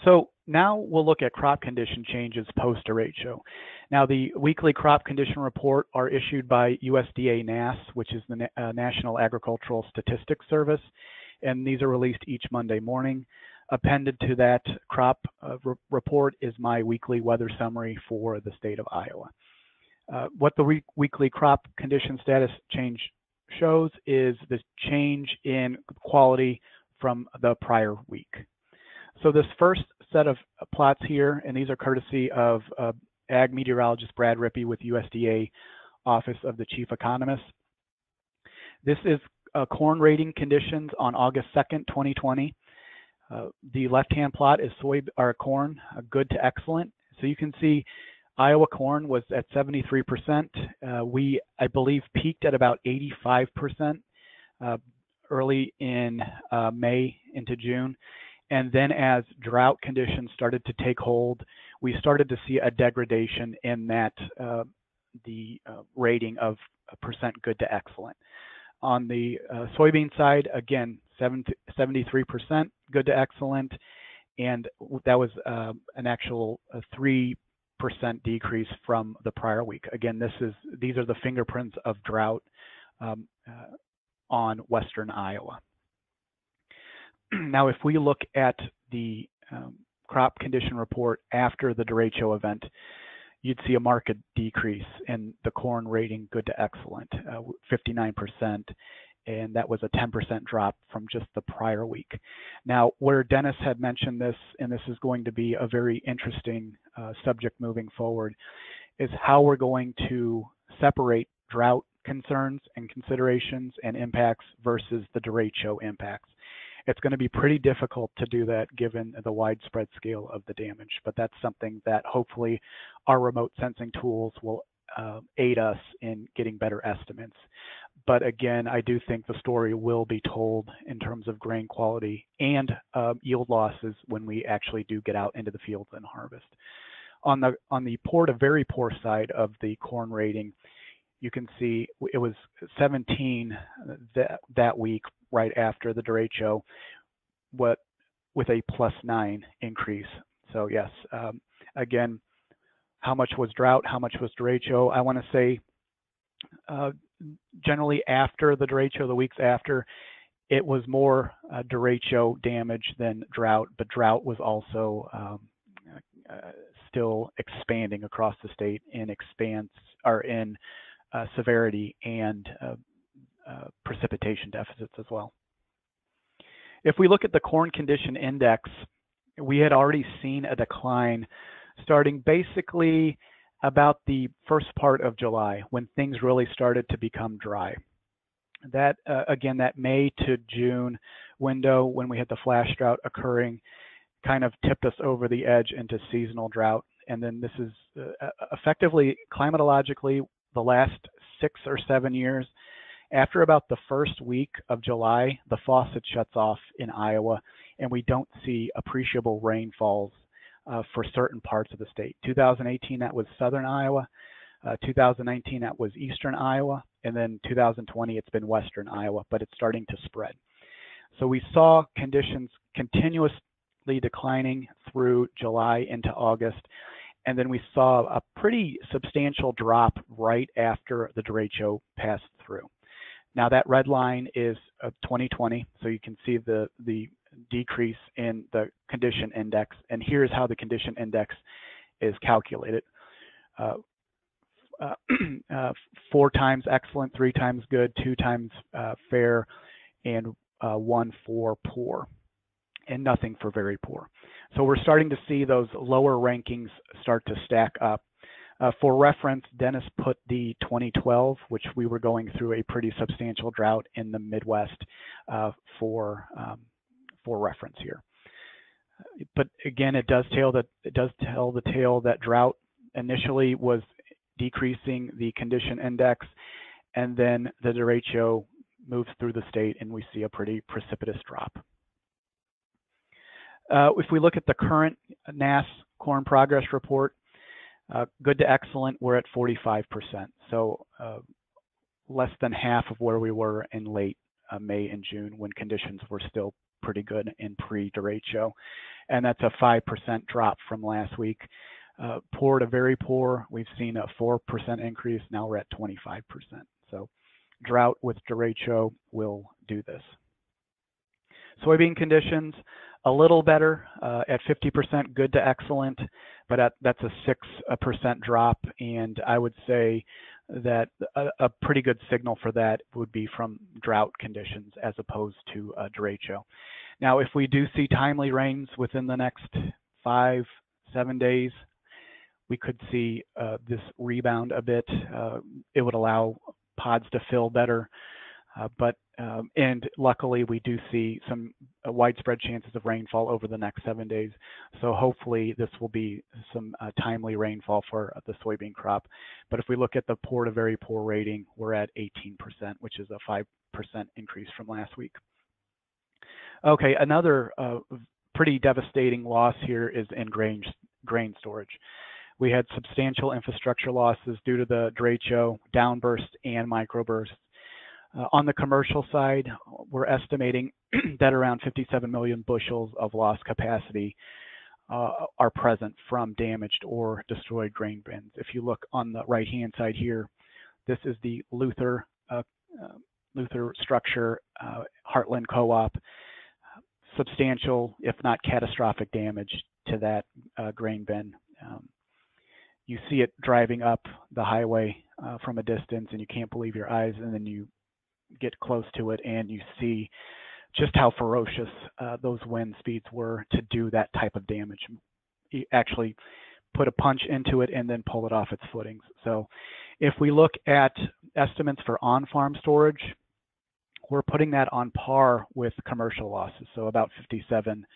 So now we'll look at crop condition changes post-derecho. Now the weekly crop condition report are issued by USDA NASS, which is the National Agricultural Statistics Service, and these are released each Monday morning. Appended to that crop report is my weekly weather summary for the state of Iowa. What the weekly crop condition status change shows is this change in quality from the prior week. So this first set of plots here, and these are courtesy of Ag Meteorologist Brad Rippey with USDA Office of the Chief Economist. This is corn rating conditions on August 2nd, 2020. The left-hand plot is corn, good to excellent. So you can see Iowa corn was at 73%. We, I believe, peaked at about 85% early in May into June. And then as drought conditions started to take hold, we started to see a degradation in that the rating of percent good to excellent. On the soybean side, again, 73% good to excellent, and that was an actual 3% decrease from the prior week. Again, these are the fingerprints of drought on western Iowa. Now, if we look at the crop condition report after the derecho event, you'd see a marked decrease in the corn rating good to excellent, 59%, and that was a 10% drop from just the prior week. Now, where Dennis had mentioned this, and this is going to be a very interesting subject moving forward, is how we're going to separate drought concerns and considerations and impacts versus the derecho impacts. It's going to be pretty difficult to do that given the widespread scale of the damage, but that's something that hopefully our remote sensing tools will aid us in getting better estimates. But again, I do think the story will be told in terms of grain quality and yield losses when we actually do get out into the fields and harvest. On the poor to very poor side of the corn rating, you can see it was 17 that week right after the derecho, with a +9 increase. So yes, again, how much was drought? How much was derecho? I want to say generally after the derecho, the weeks after, it was more derecho damage than drought, but drought was also still expanding across the state in severity and precipitation deficits as well. If we look at the corn condition index, we had already seen a decline starting basically about the first part of July when things really started to become dry. That again, that May to June window when we had the flash drought occurring kind of tipped us over the edge into seasonal drought. And then this is effectively climatologically the last 6 or 7 years. After about the first week of July, the faucet shuts off in Iowa, and we don't see appreciable rainfalls for certain parts of the state. 2018, that was southern Iowa. 2019, that was eastern Iowa. And then 2020, it's been western Iowa, but it's starting to spread. So we saw conditions continuously declining through July into August. And then we saw a pretty substantial drop right after the derecho passed through. Now that red line is 2020, so you can see the decrease in the condition index. And here's how the condition index is calculated. 4 times excellent, 3 times good, 2 times fair, and 1 for poor, and nothing for very poor. So we're starting to see those lower rankings start to stack up. For reference, Dennis put the 2012, which we were going through a pretty substantial drought in the Midwest, for reference here. But again, it does tell the tale that drought initially was decreasing the condition index, and then the derecho moves through the state, and we see a pretty precipitous drop. If we look at the current NASS corn progress report, good to excellent, we're at 45%. So less than half of where we were in late May and June when conditions were still pretty good in pre-derecho. And that's a 5% drop from last week. Poor to very poor, we've seen a 4% increase. Now we're at 25%. So drought with derecho will do this. Soybean conditions, a little better at 50%, good to excellent, but that's a 6% drop. And I would say that a pretty good signal for that would be from drought conditions as opposed to derecho. Now, if we do see timely rains within the next 5-7 days, we could see this rebound a bit. It would allow pods to fill better. And luckily, we do see some widespread chances of rainfall over the next 7 days. So hopefully, this will be some timely rainfall for the soybean crop. But if we look at the poor to very poor rating, we're at 18%, which is a 5% increase from last week. Okay, another pretty devastating loss here is in grain storage. We had substantial infrastructure losses due to the derecho, downbursts, and microbursts. On the commercial side, we're estimating that around 57 million bushels of lost capacity are present from damaged or destroyed grain bins. If you look on the right-hand side here, this is the Luther structure, Heartland Co-op. Substantial, if not catastrophic, damage to that grain bin. You see it driving up the highway from a distance, and you can't believe your eyes, and then you get close to it and you see just how ferocious those wind speeds were to do that type of damage. You actually put a punch into it and then pull it off its footings. So if we look at estimates for on-farm storage, we're putting that on par with commercial losses. So about 57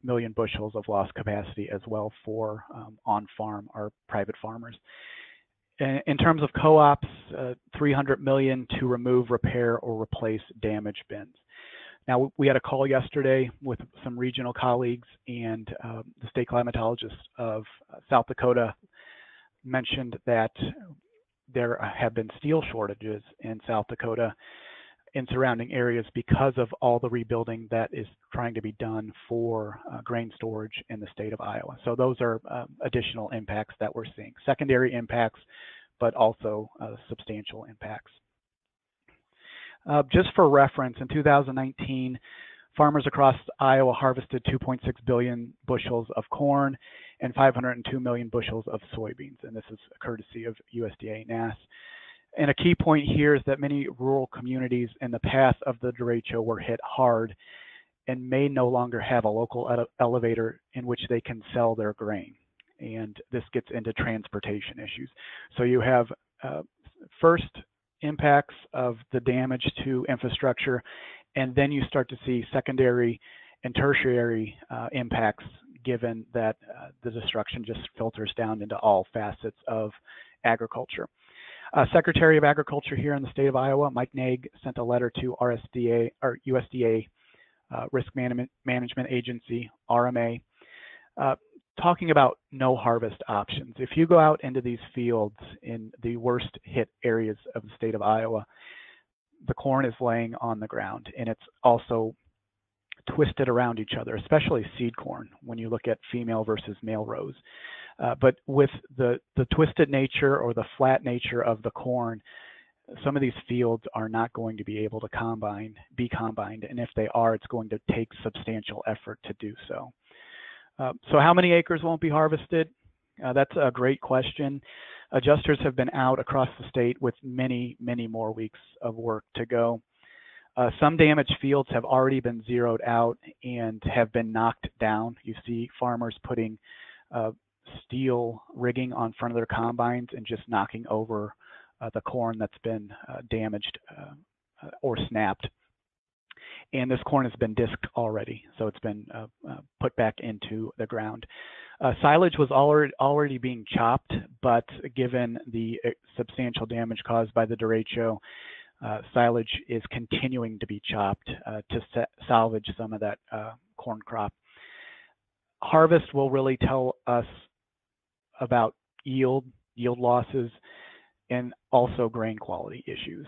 million bushels of lost capacity as well for on-farm or private farmers. In terms of co-ops, 300 million to remove, repair, or replace damaged bins. Now, we had a call yesterday with some regional colleagues, and the state climatologist of South Dakota mentioned that there have been steel shortages in South Dakota in surrounding areas because of all the rebuilding that is trying to be done for grain storage in the state of Iowa. So those are additional impacts that we're seeing. Secondary impacts, but also substantial impacts. Just for reference, in 2019, farmers across Iowa harvested 2.6 billion bushels of corn and 502 million bushels of soybeans, and this is courtesy of USDA NASS. And a key point here is that many rural communities in the path of the derecho were hit hard and may no longer have a local elevator in which they can sell their grain. And this gets into transportation issues. So you have first impacts of the damage to infrastructure, and then you start to see secondary and tertiary impacts given that the destruction just filters down into all facets of agriculture. Secretary of Agriculture here in the state of Iowa, Mike Naig, sent a letter to USDA Risk Management Agency, RMA, talking about no harvest options. If you go out into these fields in the worst hit areas of the state of Iowa, the corn is laying on the ground, and it's also twisted around each other, especially seed corn when you look at female versus male rows. But with the twisted nature or the flat nature of the corn, some of these fields are not going to be able to be combined, and if they are, it's going to take substantial effort to do so. So how many acres won't be harvested? That's a great question. Adjusters have been out across the state with many, many more weeks of work to go. Some damaged fields have already been zeroed out and have been knocked down. You see farmers putting steel rigging on front of their combines and just knocking over the corn that's been damaged or snapped. And this corn has been disked already, so it's been put back into the ground. Silage was already being chopped, but given the substantial damage caused by the derecho, silage is continuing to be chopped to salvage some of that corn crop. Harvest will really tell us about yield losses, and also grain quality issues.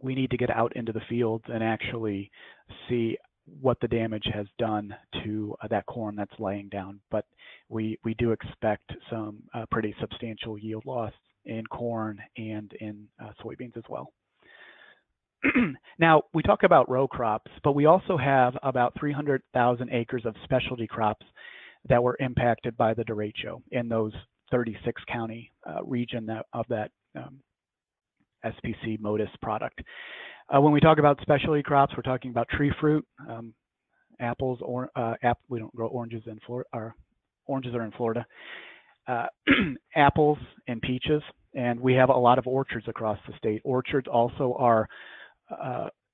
We need to get out into the fields and actually see what the damage has done to that corn that's laying down. But we do expect some pretty substantial yield loss in corn and in soybeans as well. Now, we talk about row crops, but we also have about 300,000 acres of specialty crops that were impacted by the derecho in those 36 county region of that SPC modus product. When we talk about specialty crops, we're talking about tree fruit, apples, or we don't grow oranges in Florida. Oranges are in Florida. Apples and peaches, and we have a lot of orchards across the state. Orchards also are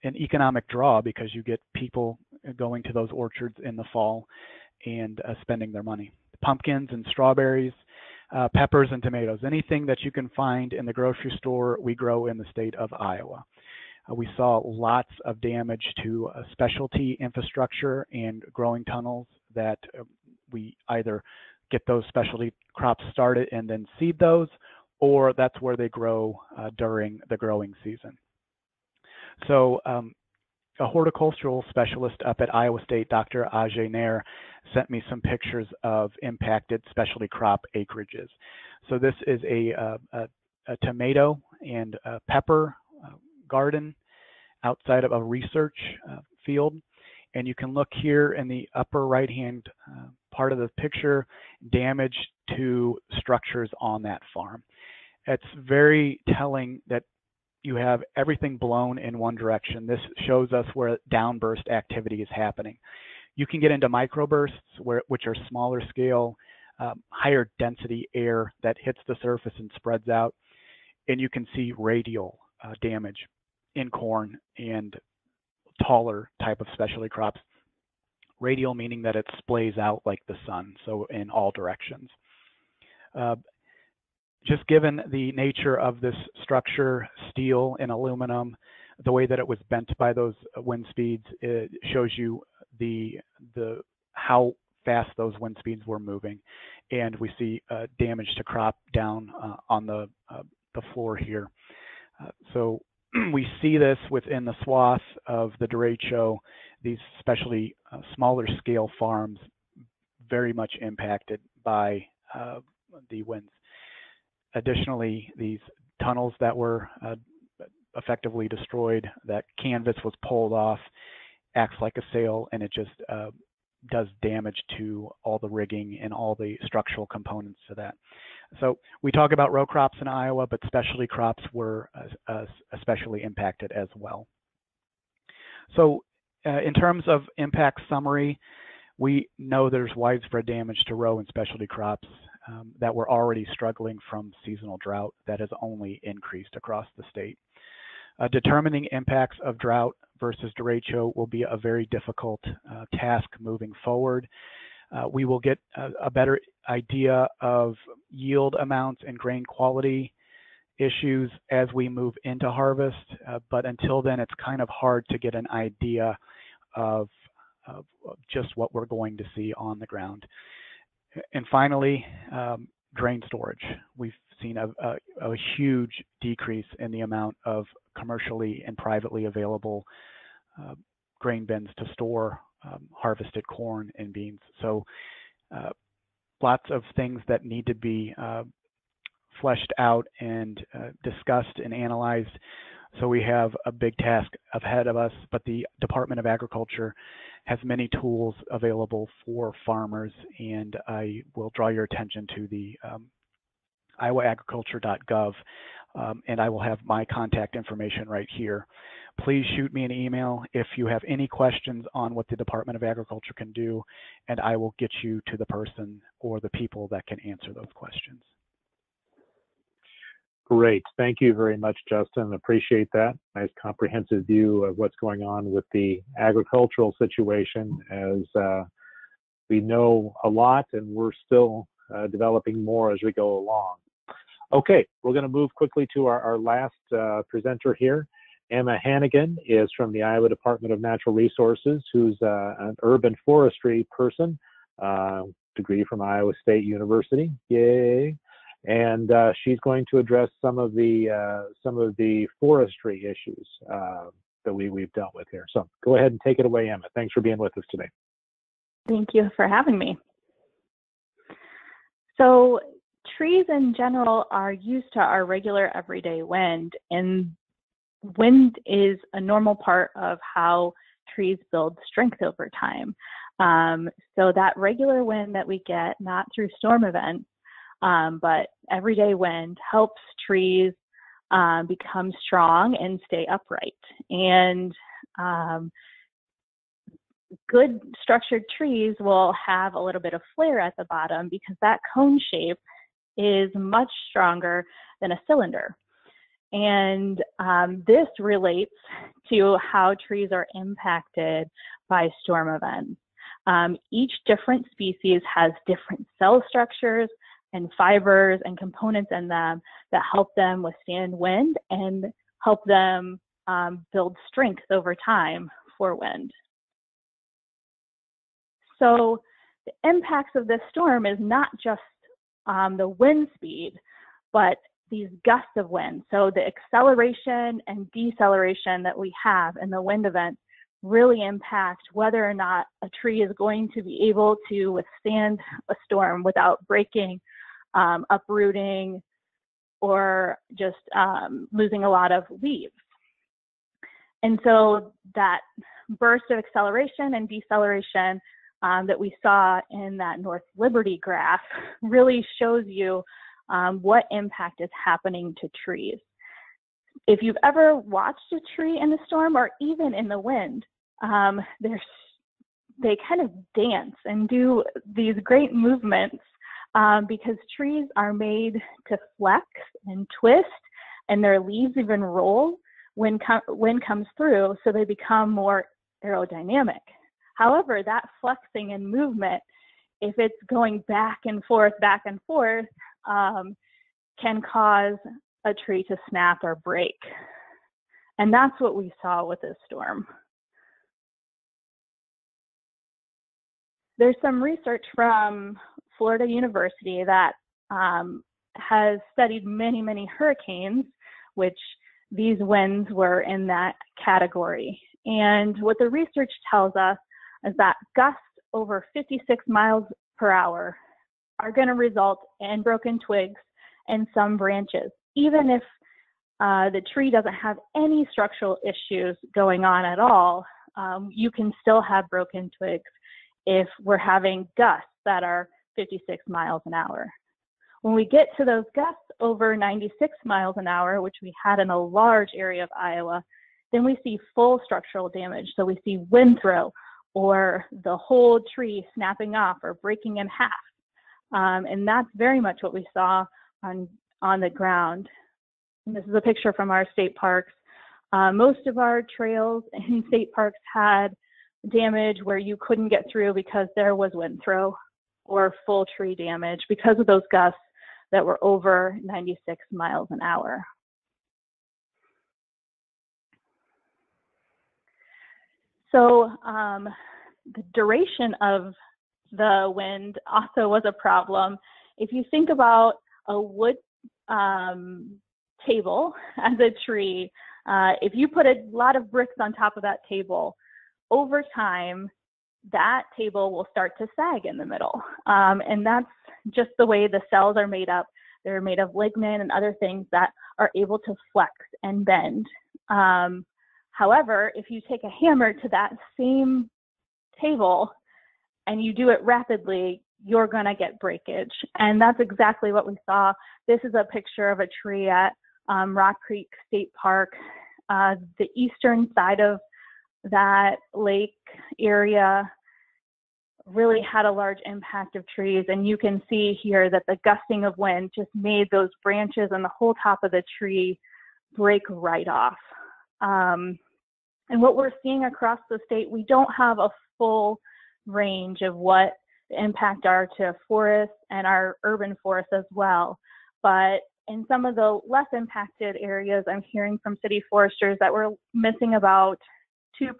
an economic draw because you get people going to those orchards in the fall and spending their money. Pumpkins and strawberries, peppers and tomatoes, anything that you can find in the grocery store, we grow in the state of Iowa. We saw lots of damage to specialty infrastructure and growing tunnels that we either get those specialty crops started and then seed those, or that's where they grow during the growing season. So a horticultural specialist up at Iowa State, Dr. Ajay Nair, sent me some pictures of impacted specialty crop acreages. So this is a tomato and a pepper garden outside of a research field. And you can look here in the upper right-hand part of the picture, damage to structures on that farm. It's very telling that you have everything blown in one direction. This shows us where downburst activity is happening. You can get into microbursts, which are smaller scale, higher density air that hits the surface and spreads out. And you can see radial damage in corn and taller type of specialty crops. Radial meaning that it splays out like the sun, so in all directions. Just given the nature of this structure, steel and aluminum, the way that it was bent by those wind speeds, it shows you how fast those wind speeds were moving. And we see damage to crop down on the floor here. So we see this within the swath of the derecho, these especially smaller scale farms very much impacted by the winds. Additionally, these tunnels that were effectively destroyed, that canvas was pulled off, acts like a sail, and it just does damage to all the rigging and all the structural components to that. So we talk about row crops in Iowa, but specialty crops were especially impacted as well. So in terms of impact summary, we know there's widespread damage to row and specialty crops that were already struggling from seasonal drought that has only increased across the state. Determining impacts of drought versus derecho will be a very difficult task moving forward. We will get a better idea of yield amounts and grain quality issues as we move into harvest, but until then it's kind of hard to get an idea of just what we're going to see on the ground. And finally, grain storage. We've seen a huge decrease in the amount of commercially and privately available grain bins to store harvested corn and beans. So lots of things that need to be fleshed out and discussed and analyzed. So we have a big task ahead of us, but the Department of Agriculture has many tools available for farmers, and I will draw your attention to the iowaagriculture.gov, and I will have my contact information right here. Please shoot me an email if you have any questions on what the Department of Agriculture can do, and I will get you to the person or the people that can answer those questions. Great. Thank you very much, Justin. Appreciate that. Nice comprehensive view of what's going on with the agricultural situation, as we know a lot and we're still developing more as we go along. Okay, we're going to move quickly to our last presenter here. Emma Hannigan is from the Iowa Department of Natural Resources, who's an urban forestry person, degree from Iowa State University. Yay! And she's going to address some of the forestry issues that we've dealt with here. So go ahead and take it away, Emma. Thanks for being with us today. Thank you for having me. So trees in general are used to our regular everyday wind, and wind is a normal part of how trees build strength over time. So that regular wind that we get, not through storm events, but everyday wind, helps trees become strong and stay upright. And good structured trees will have a little bit of flare at the bottom because that cone shape is much stronger than a cylinder. And this relates to how trees are impacted by storm events. Each different species has different cell structures and fibers and components in them that help them withstand wind and help them build strength over time for wind. So the impacts of this storm is not just the wind speed, but these gusts of wind. So the acceleration and deceleration that we have in the wind event really impact whether or not a tree is going to be able to withstand a storm without breaking, uprooting, or just losing a lot of leaves. And so that burst of acceleration and deceleration that we saw in that North Liberty graph really shows you what impact is happening to trees. If you've ever watched a tree in the storm or even in the wind, they kind of dance and do these great movements because trees are made to flex and twist, and their leaves even roll when wind comes through, so they become more aerodynamic. However, that flexing and movement, if it's going back and forth, can cause a tree to snap or break. And that's what we saw with this storm. There's some research from Florida University that has studied many, many hurricanes, which these winds were in that category. And what the research tells us is that gusts over 56 miles per hour are going to result in broken twigs and some branches. Even if the tree doesn't have any structural issues going on at all, you can still have broken twigs if we're having gusts that are 56 miles an hour. When we get to those gusts over 96 miles an hour, which we had in a large area of Iowa, then we see full structural damage. So we see wind throw, or the whole tree snapping off or breaking in half. And that's very much what we saw on the ground. And this is a picture from our state parks. Most of our trails in state parks had damage where you couldn't get through because there was wind throw, or full tree damage because of those gusts that were over 96 miles an hour. So the duration of the wind also was a problem. If you think about a wood table as a tree, if you put a lot of bricks on top of that table, over time, that table will start to sag in the middle. And that's just the way the cells are made up. They're made of lignin and other things that are able to flex and bend. However, if you take a hammer to that same table and you do it rapidly, you're going to get breakage. And that's exactly what we saw. This is a picture of a tree at Rock Creek State Park. The eastern side of that lake area really had a large impact of trees. And you can see here that the gusting of wind just made those branches and the whole top of the tree break right off. And what we're seeing across the state, we don't have a full range of what the impact are to forests and our urban forests as well. But in some of the less impacted areas, I'm hearing from city foresters that we're missing about 2%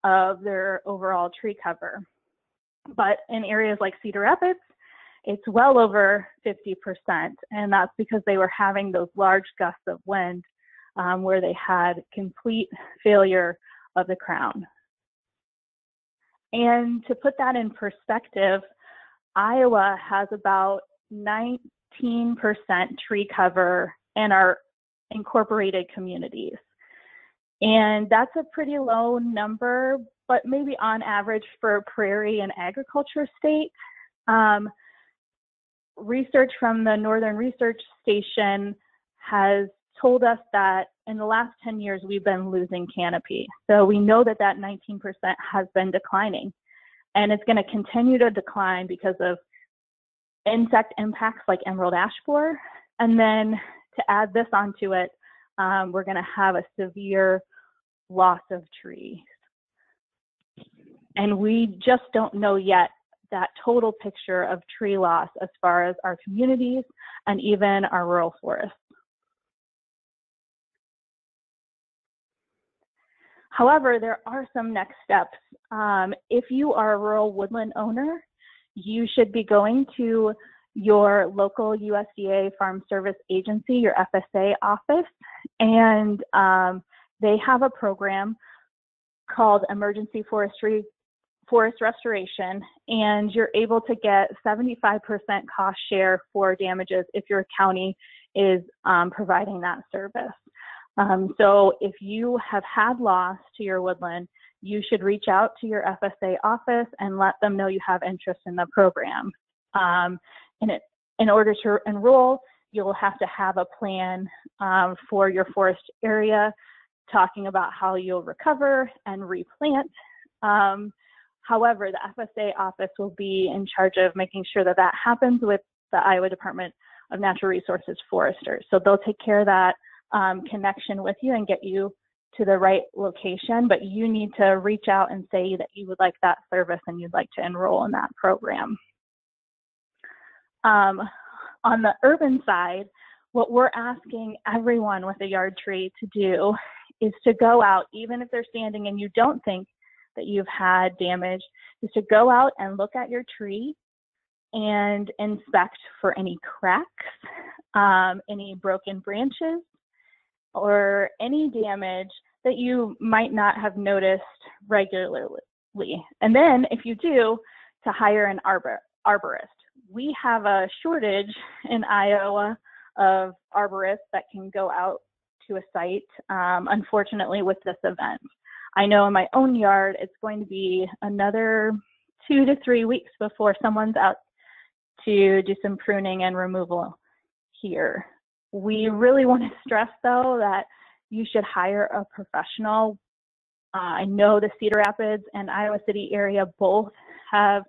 of their overall tree cover. But in areas like Cedar Rapids, it's well over 50%. And that's because they were having those large gusts of wind where they had complete failure of the crown. And to put that in perspective, Iowa has about 19% tree cover in our incorporated communities. And that's a pretty low number, but maybe on average for a prairie and agriculture state. Research from the Northern Research Station has told us that in the last 10 years, we've been losing canopy. So we know that that 19% has been declining. And it's going to continue to decline because of insect impacts like emerald ash borer. And then to add this onto it, we're going to have a severe loss of trees. And we just don't know yet that total picture of tree loss as far as our communities and even our rural forests. However, there are some next steps. If you are a rural woodland owner, you should be going to your local USDA Farm Service Agency, your FSA office, and they have a program called Emergency Forest Restoration, and you're able to get 75% cost share for damages if your county is providing that service. So if you have had loss to your woodland, you should reach out to your FSA office and let them know you have interest in the program. In order to enroll, you'll have to have a plan for your forest area, talking about how you'll recover and replant. However, the FSA office will be in charge of making sure that that happens with the Iowa Department of Natural Resources foresters. So they'll take care of that connection with you and get you to the right location, but you need to reach out and say that you would like that service and you'd like to enroll in that program. On the urban side, what we're asking everyone with a yard tree to do is to go out, even if they're standing and you don't think that you've had damage, is to go out and look at your tree and inspect for any cracks, any broken branches, or any damage that you might not have noticed regularly. And then if you do, to hire an arborist. We have a shortage in Iowa of arborists that can go out to a site, unfortunately, with this event. I know in my own yard, it's going to be another 2 to 3 weeks before someone's out to do some pruning and removal here. We really want to stress, though, that you should hire a professional. I know the Cedar Rapids and Iowa City area both have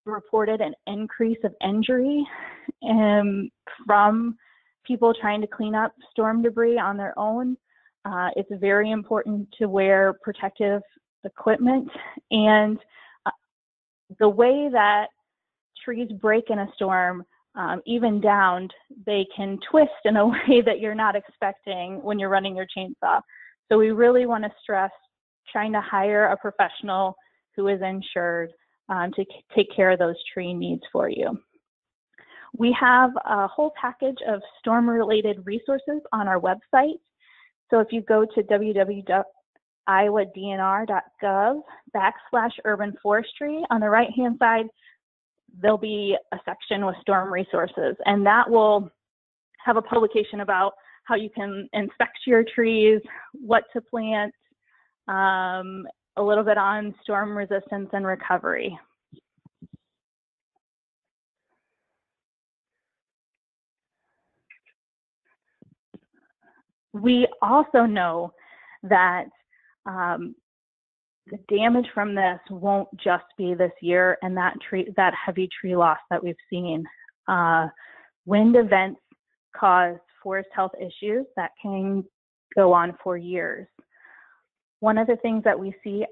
reported an increase of injury from people trying to clean up storm debris on their own. It's very important to wear protective equipment, and the way that trees break in a storm, even downed, they can twist in a way that you're not expecting when you're running your chainsaw. So we really want to stress trying to hire a professional who is insured to take care of those tree needs for you. We have a whole package of storm-related resources on our website. So if you go to www.iowadnr.gov/urban forestry, on the right-hand side, there'll be a section with storm resources, and that will have a publication about how you can inspect your trees, what to plant, a little bit on storm resistance and recovery. We also know that the damage from this won't just be this year and that heavy tree loss that we've seen. Wind events cause forest health issues that can go on for years. One of the things that we see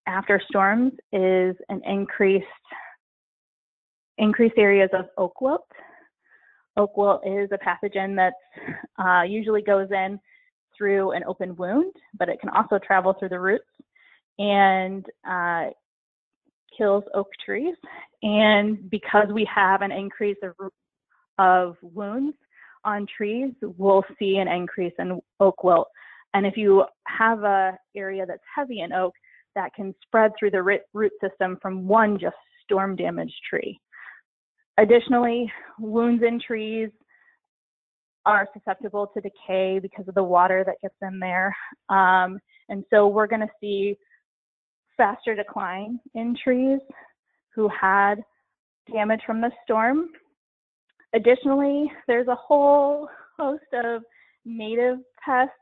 after storms is an increased areas of oak wilt. Oak wilt is a pathogen that usually goes in through an open wound, but it can also travel through the roots and kills oak trees. And because we have an increase of wounds on trees, we'll see an increase in oak wilt. And if you have an area that's heavy in oak, that can spread through the root system from one just storm damaged tree. Additionally, wounds in trees are susceptible to decay because of the water that gets in there. And so we're going to see faster decline in trees who had damage from the storm. Additionally, there's a whole host of native pests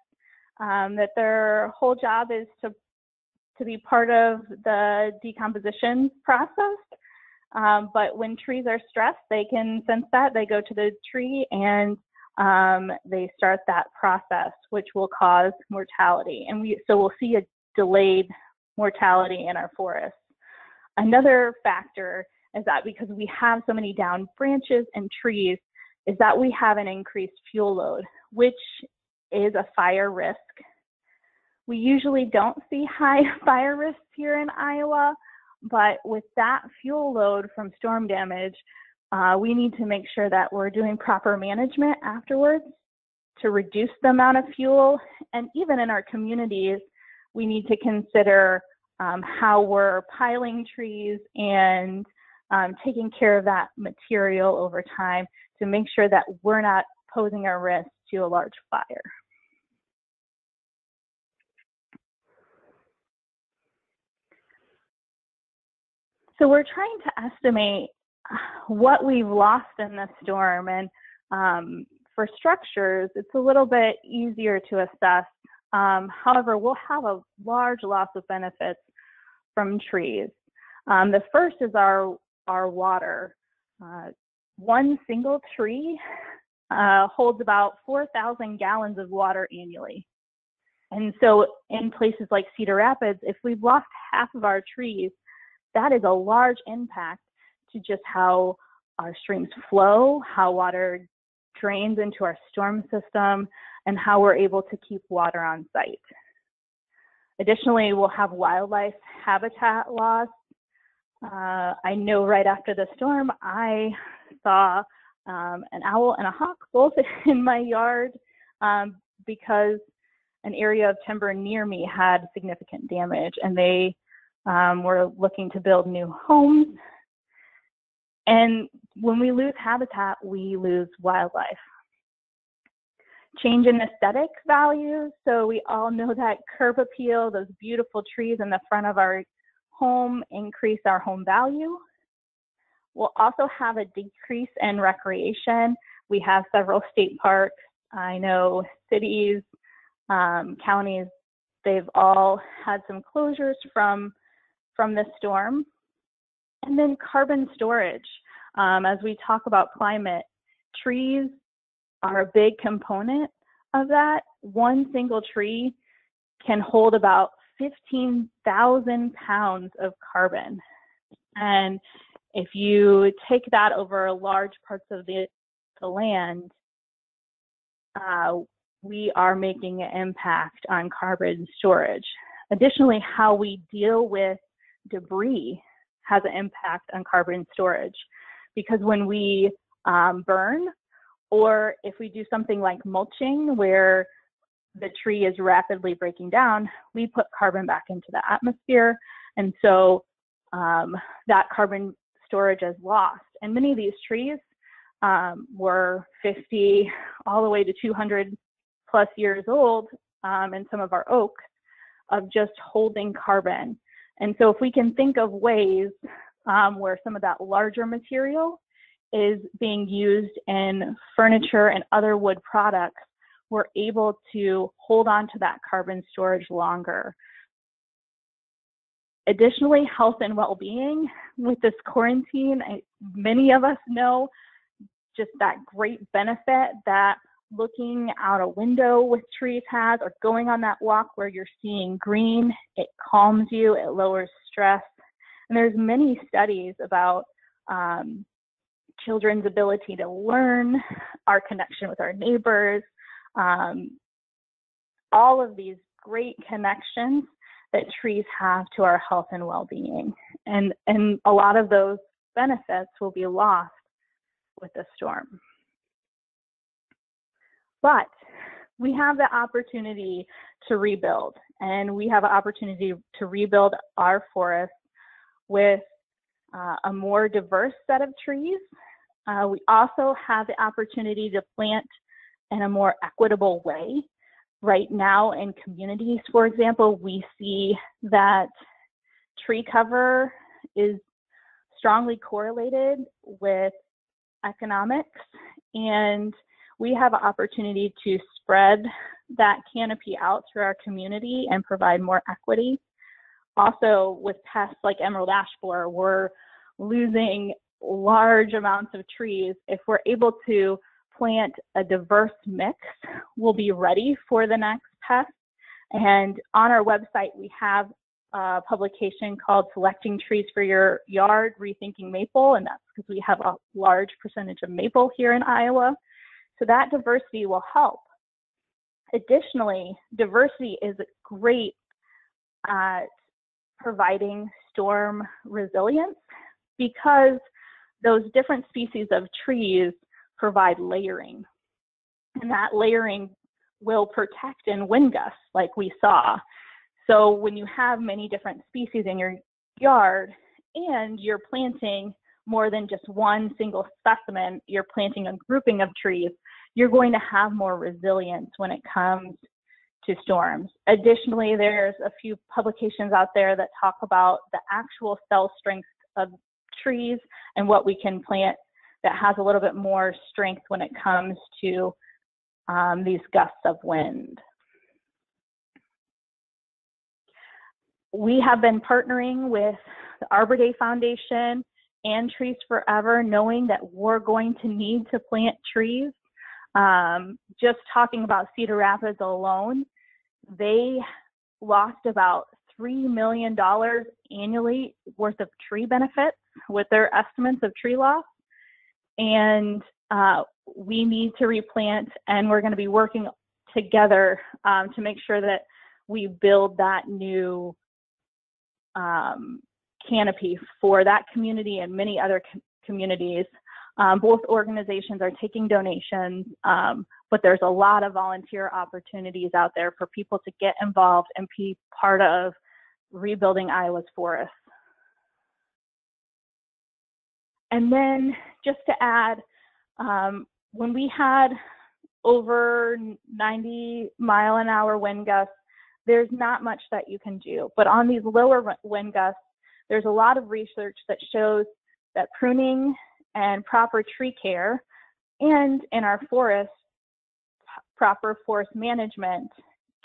that their whole job is to be part of the decomposition process. But when trees are stressed, they can sense that. They go to the tree and they start that process, which will cause mortality. And so we'll see a delayed mortality in our forests. Another factor is that because we have so many downed branches and trees, is that we have an increased fuel load, which is a fire risk. We usually don't see high fire risks here in Iowa, but with that fuel load from storm damage, we need to make sure that we're doing proper management afterwards to reduce the amount of fuel. And even in our communities, we need to consider how we're piling trees and taking care of that material over time to make sure that we're not posing a risk to a large fire. So we're trying to estimate what we've lost in the storm, and for structures, it's a little bit easier to assess. However, we'll have a large loss of benefits from trees. The first is our water. One single tree holds about 4,000 gallons of water annually. And so in places like Cedar Rapids, if we've lost half of our trees, that is a large impact to just how our streams flow, how water drains into our storm system, and how we're able to keep water on site. Additionally, we'll have wildlife habitat loss. I know right after the storm, I saw an owl and a hawk both in my yard because an area of timber near me had significant damage, and they were looking to build new homes. And when we lose habitat, we lose wildlife. Change in aesthetic values. So we all know that curb appeal, those beautiful trees in the front of our home, increase our home value. We'll also have a decrease in recreation. We have several state parks. I know cities, counties, they've all had some closures from this storm. And then carbon storage. As we talk about climate, trees are a big component of that. One single tree can hold about 15,000 pounds of carbon. And if you take that over large parts of the land, we are making an impact on carbon storage. Additionally, how we deal with debris. has an impact on carbon storage, because when we burn, or if we do something like mulching where the tree is rapidly breaking down, we put carbon back into the atmosphere, and so that carbon storage is lost. And many of these trees were 50 all the way to 200 plus years old, and some of our oak, of just holding carbon. And so if we can think of ways where some of that larger material is being used in furniture and other wood products, we're able to hold on to that carbon storage longer. Additionally, health and well-being with this quarantine, many of us know just that great benefit that looking out a window with trees has, or going on that walk where you're seeing green. It calms you, it lowers stress. And there's many studies about children's ability to learn, our connection with our neighbors, all of these great connections that trees have to our health and well-being. And a lot of those benefits will be lost with the storm. But we have the opportunity to rebuild, and we have an opportunity to rebuild our forests with a more diverse set of trees. We also have the opportunity to plant in a more equitable way. Right now in communities, for example, we see that tree cover is strongly correlated with economics, and we have an opportunity to spread that canopy out through our community and provide more equity. Also, with pests like emerald ash borer, we're losing large amounts of trees. If we're able to plant a diverse mix, we'll be ready for the next pest. And on our website, we have a publication called Selecting Trees for Your Yard, Rethinking Maple, and that's because we have a large percentage of maple here in Iowa. So that diversity will help. Additionally, diversity is great at providing storm resilience, because those different species of trees provide layering. And that layering will protect in wind gusts like we saw. So when you have many different species in your yard and you're planting more than just one single specimen, you're planting a grouping of trees, you're going to have more resilience when it comes to storms. Additionally, there's a few publications out there that talk about the actual cell strength of trees and what we can plant that has a little bit more strength when it comes to these gusts of wind. We have been partnering with the Arbor Day Foundation and Trees Forever, knowing that we're going to need to plant trees. Just talking about Cedar Rapids alone, they lost about $3 million annually worth of tree benefits with their estimates of tree loss. And we need to replant, and we're going to be working together to make sure that we build that new canopy for that community and many other communities. Both organizations are taking donations, but there's a lot of volunteer opportunities out there for people to get involved and be part of rebuilding Iowa's forests. And then just to add, when we had over 90-mile-an-hour wind gusts, there's not much that you can do. But on these lower wind gusts, there's a lot of research that shows that pruning and proper tree care, and in our forests, proper forest management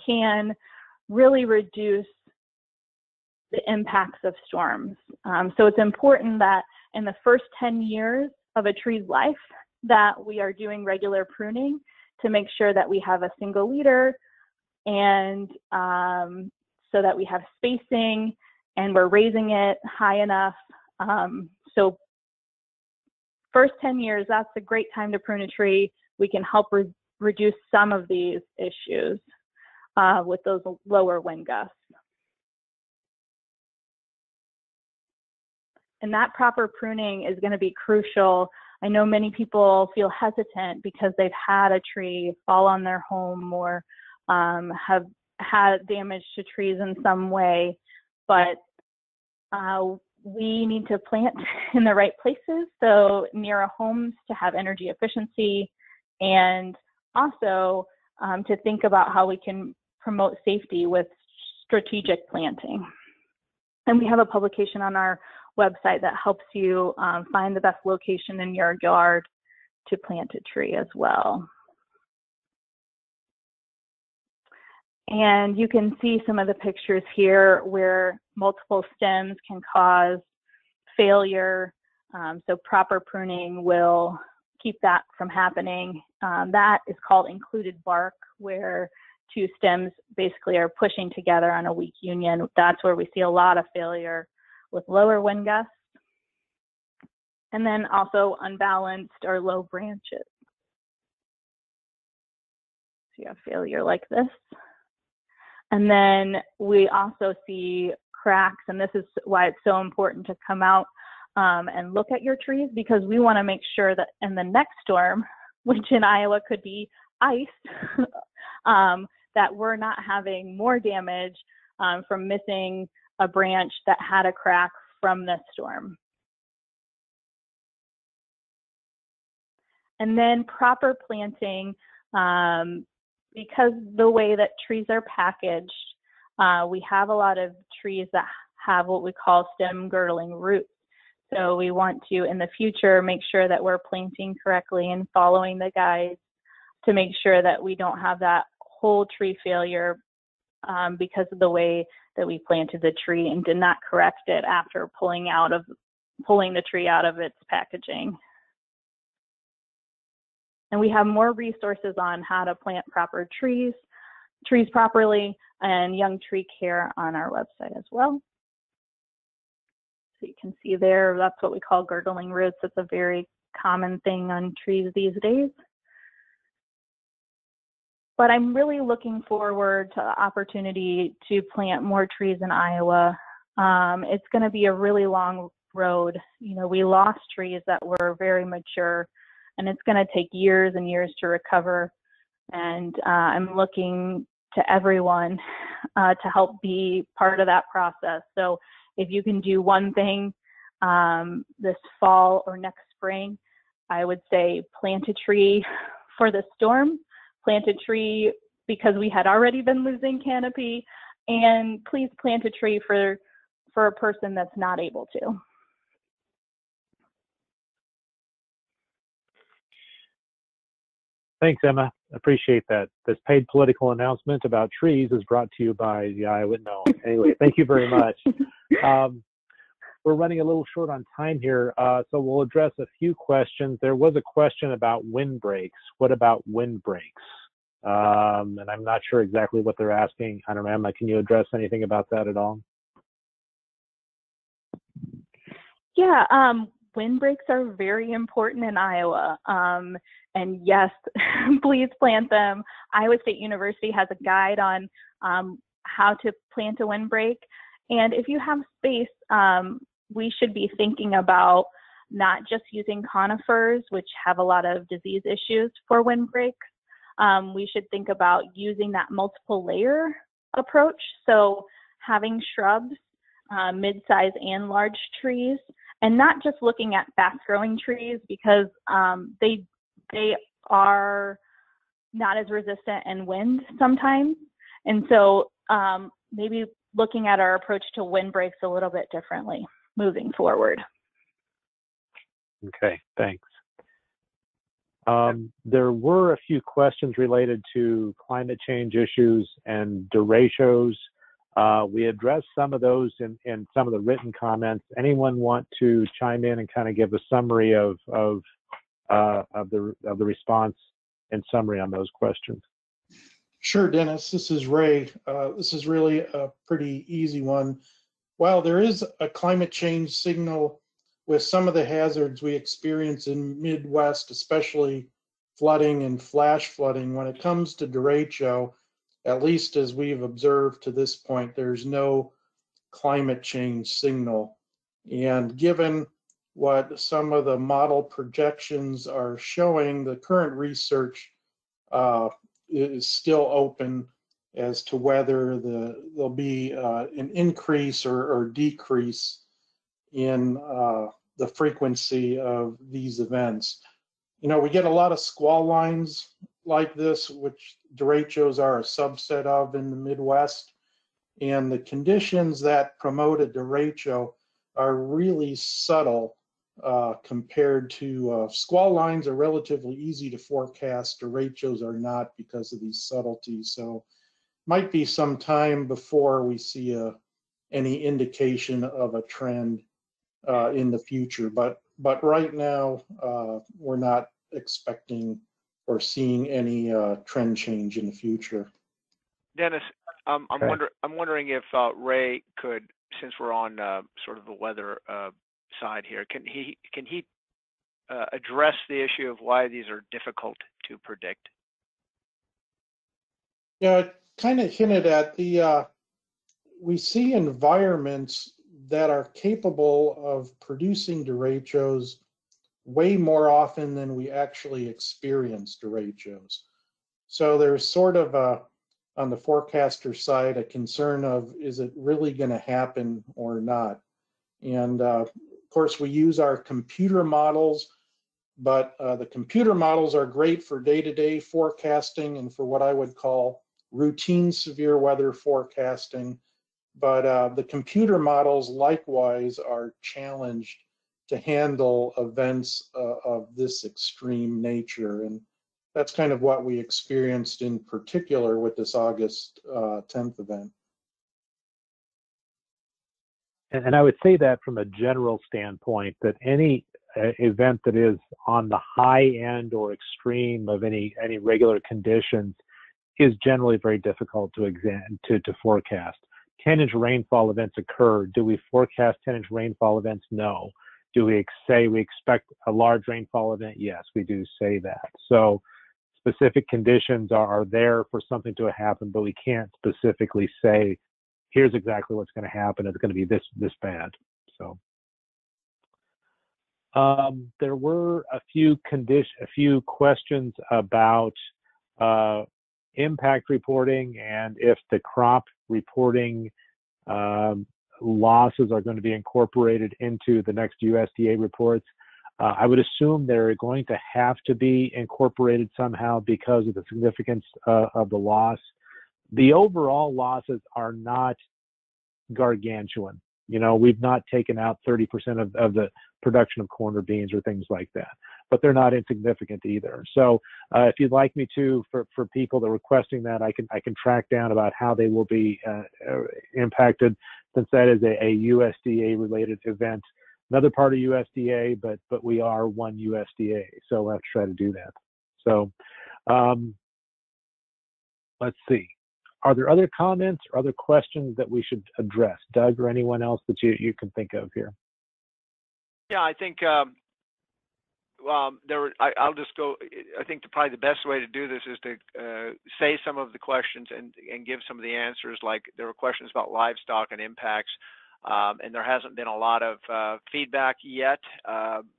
can really reduce the impacts of storms. So it's important that in the first 10 years of a tree's life that we are doing regular pruning to make sure that we have a single leader, and so that we have spacing and we're raising it high enough. So first 10 years, that's a great time to prune a tree. We can help reduce some of these issues with those lower wind gusts. and that proper pruning is going to be crucial. I know many people feel hesitant because they've had a tree fall on their home or have had damage to trees in some way, but we need to plant in the right places, so near our homes to have energy efficiency, and also to think about how we can promote safety with strategic planting. And we have a publication on our website that helps you find the best location in your yard to plant a tree as well. And you can see some of the pictures here where multiple stems can cause failure. So proper pruning will keep that from happening. That is called included bark, where two stems basically are pushing together on a weak union. That's where we see a lot of failure with lower wind gusts. And then also unbalanced or low branches. So you have failure like this. And then we also see cracks, and this is why it's so important to come out and look at your trees, because we want to make sure that in the next storm, which in Iowa could be ice, that we're not having more damage from missing a branch that had a crack from this storm. And then proper planting, because the way that trees are packaged, we have a lot of trees that have what we call stem girdling roots. So we want to, in the future, make sure that we're planting correctly and following the guides to make sure that we don't have that whole tree failure because of the way that we planted the tree and did not correct it after pulling the tree out of its packaging. And we have more resources on how to plant proper trees properly, and young tree care on our website as well. So you can see there, that's what we call girdling roots. It's a very common thing on trees these days. But I'm really looking forward to the opportunity to plant more trees in Iowa. It's going to be a really long road. You know, we lost trees that were very mature, and it's going to take years and years to recover. And I'm looking to everyone to help be part of that process. So if you can do one thing this fall or next spring, I would say plant a tree for the storm, plant a tree because we had already been losing canopy, and please plant a tree for a person that's not able to. Thanks, Emma. Appreciate that. This paid political announcement about trees is brought to you by the Iowa. No, anyway, thank you very much. We're running a little short on time here, so we'll address a few questions. There was a question about windbreaks. What about windbreaks? And I'm not sure exactly what they're asking. I don't know, Emma, can you address anything about that at all? Yeah, windbreaks are very important in Iowa. And yes, please plant them. Iowa State University has a guide on how to plant a windbreak. And if you have space, we should be thinking about not just using conifers, which have a lot of disease issues for windbreaks. We should think about using that multiple layer approach. So having shrubs, mid-size and large trees, and not just looking at fast-growing trees, because they are not as resistant in wind sometimes. And so maybe looking at our approach to windbreaks a little bit differently moving forward. Okay, thanks. There were a few questions related to climate change issues and derechos. We addressed some of those in some of the written comments. Anyone want to chime in and kind of give a summary of the response and summary on those questions? Sure, Dennis. This is Ray. This is really a pretty easy one. While there is a climate change signal with some of the hazards we experience in Midwest, especially flooding and flash flooding, when it comes to derecho, at least as we've observed to this point, there's no climate change signal. And given what some of the model projections are showing, the current research is still open as to whether there'll be an increase or decrease in the frequency of these events. You know, we get a lot of squall lines like this, which derechos are a subset of in the Midwest. And the conditions that promote a derecho are really subtle compared to squall lines are relatively easy to forecast. Derechos are not because of these subtleties. So might be some time before we see any indication of a trend in the future. But right now, we're not expecting or seeing any trend change in the future. Dennis, I'm Okay. wondering if Ray could, since we're on sort of the weather side here, can he address the issue of why these are difficult to predict? Yeah, I kind of hinted at we see environments that are capable of producing derechos way more often than we actually experience derechos. So there's sort of on the forecaster side, a concern of, is it really going to happen or not? And of course, we use our computer models, but the computer models are great for day-to-day forecasting and for what I would call routine severe weather forecasting. But the computer models likewise are challenged to handle events of this extreme nature. And that's kind of what we experienced in particular with this August 10th event. And I would say that from a general standpoint, that any event that is on the high end or extreme of any regular conditions is generally very difficult to forecast. 10-inch rainfall events occur. Do we forecast 10-inch rainfall events? No. Do we say we expect a large rainfall event? Yes, we do say that. So specific conditions are there for something to happen, but we can't specifically say, here's exactly what's going to happen. It's going to be this bad. So there were a few questions about impact reporting and if the crop reporting losses are going to be incorporated into the next USDA reports. I would assume they're going to have to be incorporated somehow because of the significance of the loss. The overall losses are not gargantuan. You know, we've not taken out 30% of the production of corn or beans or things like that, but they're not insignificant either. So if you'd like me to, for people that are requesting that, I can track down about how they will be impacted, since that is a USDA related event. Another part of USDA, but we are one USDA, so we'll have to try to do that. So let's see. Are there other comments or other questions that we should address? Doug or anyone else that you can think of here? Yeah, I think I'll just go. I think probably the best way to do this is to say some of the questions and give some of the answers. Like there were questions about livestock and impacts, and there hasn't been a lot of feedback yet.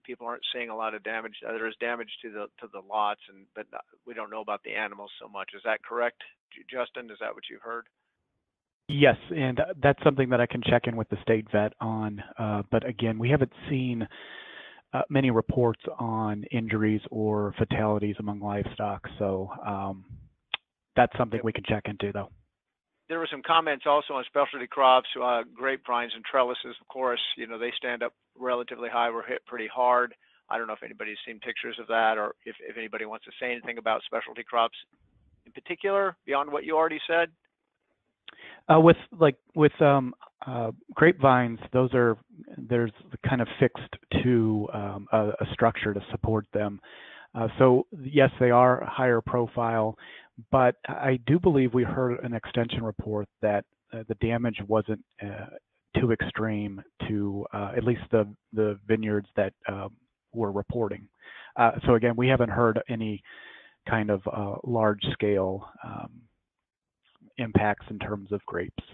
People aren't seeing a lot of damage. There is damage to the lots, but we don't know about the animals so much. Is that correct, Justin? Is that what you've heard? Yes, and that's something that I can check in with the state vet on. But again, we haven't seen many reports on injuries or fatalities among livestock. So that's something we can check into, though. There were some comments also on specialty crops, grapevines and trellises. Of course, you know, they stand up relatively high. We're hit pretty hard. I don't know if anybody's seen pictures of that, or if anybody wants to say anything about specialty crops in particular beyond what you already said. With grapevines, there's kind of fixed to a structure to support them. So yes, they are higher profile, but I do believe we heard an extension report that the damage wasn't too extreme to at least the vineyards that were reporting. So again, we haven't heard any kind of large scale impacts in terms of grapes.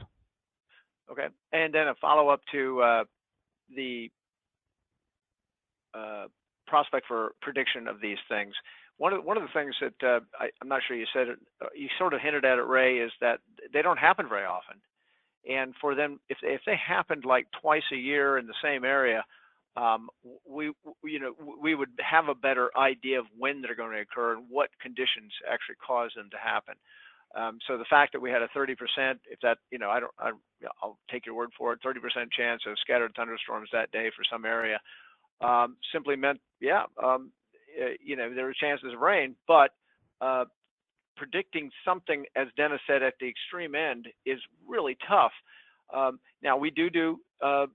Okay, and then a follow-up to the prospect for prediction of these things. One of the things that I'm not sure you said it, you sort of hinted at it, Ray, is that they don't happen very often. And for them, if they happened like twice a year in the same area, we would have a better idea of when they're going to occur and what conditions actually cause them to happen. So the fact that we had a 30%, if that, I'll take your word for it, 30% chance of scattered thunderstorms that day for some area, simply meant, there were chances of rain, but predicting something, as Dennis said, at the extreme end is really tough. Now we do the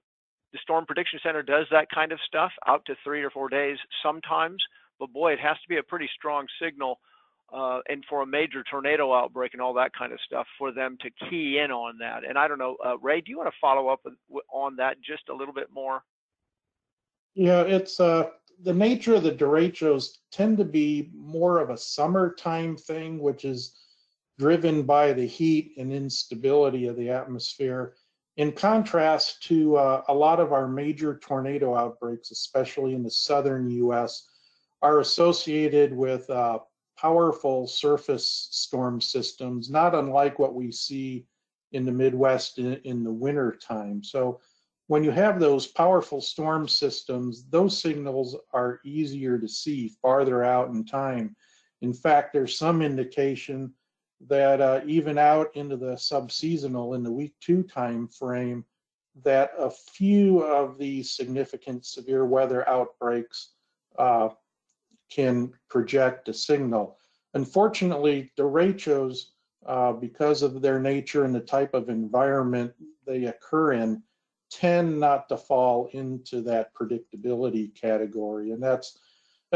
Storm Prediction Center does that kind of stuff out to 3 or 4 days sometimes, but boy, it has to be a pretty strong signal, and for a major tornado outbreak and all that kind of stuff, for them to key in on that. And I don't know, Ray, do you want to follow up on that just a little bit more? Yeah, it's the nature of the derechos tend to be more of a summertime thing, which is driven by the heat and instability of the atmosphere. In contrast to a lot of our major tornado outbreaks, especially in the southern U.S., are associated with powerful surface storm systems, not unlike what we see in the Midwest in the winter time. So when you have those powerful storm systems, those signals are easier to see farther out in time. In fact, there's some indication that even out into the subseasonal, in the week 2 time frame, that a few of these significant severe weather outbreaks can project a signal. Unfortunately, derechos, because of their nature and the type of environment they occur in, tend not to fall into that predictability category. And that's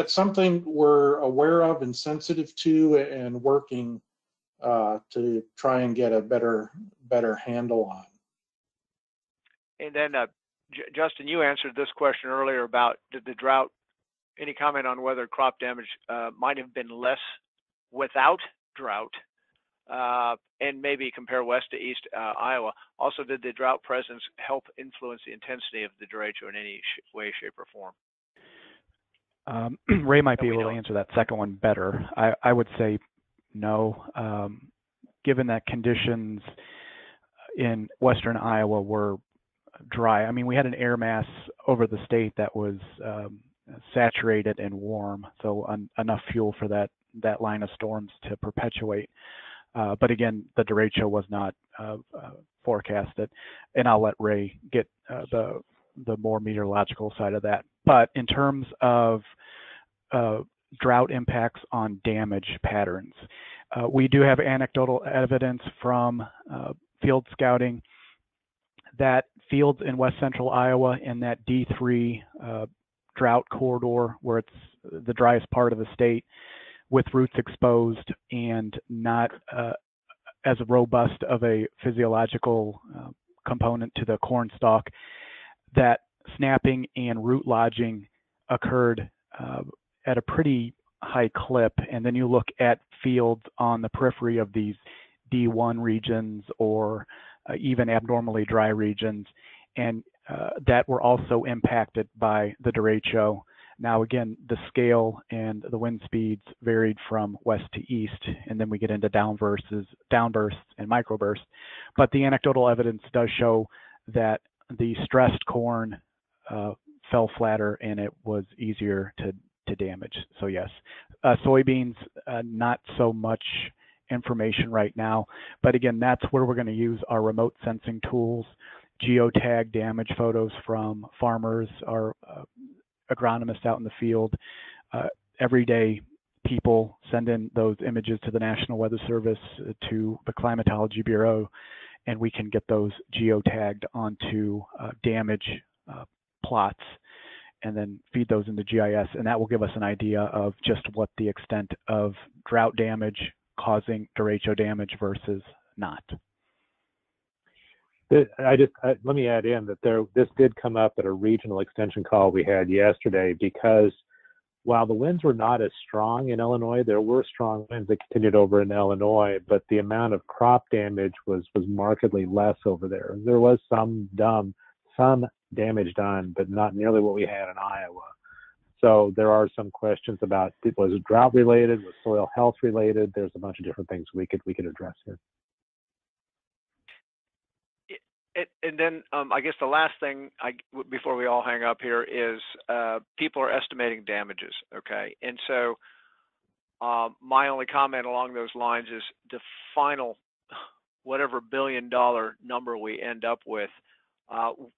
something we're aware of and sensitive to and working to try and get a better handle on. And then, Justin, you answered this question earlier about the drought. Any comment on whether crop damage might have been less without drought, and maybe compare west to east Iowa? Also, did the drought presence help influence the intensity of the derecho in any way, shape, or form? Ray might be able to answer that second one better. I would say no. Given that conditions in western Iowa were dry, I mean, we had an air mass over the state that was saturated and warm, so enough fuel for that line of storms to perpetuate. But again, the derecho was not forecasted, and I'll let Ray get the more meteorological side of that. But in terms of drought impacts on damage patterns, we do have anecdotal evidence from field scouting that fields in west central Iowa in that D3 drought corridor, where it's the driest part of the state, with roots exposed and not as robust of a physiological component to the corn stalk, that snapping and root lodging occurred at a pretty high clip. And then you look at fields on the periphery of these D1 regions or even abnormally dry regions, and that were also impacted by the derecho. Now, again, the scale and the wind speeds varied from west to east, and then we get into downbursts and microbursts. But the anecdotal evidence does show that the stressed corn fell flatter and it was easier to damage. So yes, soybeans, not so much information right now, but again, that's where we're going to use our remote sensing tools, geotag damage photos from farmers, our agronomists out in the field. Every day people send in those images to the National Weather Service, to the Climatology Bureau, and we can get those geotagged onto damage plots and then feed those into GIS, and that will give us an idea of just what the extent of drought damage causing derecho damage versus not. Let me add in that this did come up at a regional extension call we had yesterday, because while the winds were not as strong in Illinois, there were strong winds that continued over in Illinois, but the amount of crop damage was markedly less over there. There was some damage done, but not nearly what we had in Iowa. So there are some questions about, was it drought related, was soil health related? There's a bunch of different things we could address here. And then I guess the last thing before we all hang up here is people are estimating damages, okay? And so my only comment along those lines is the final whatever billion-dollar number we end up with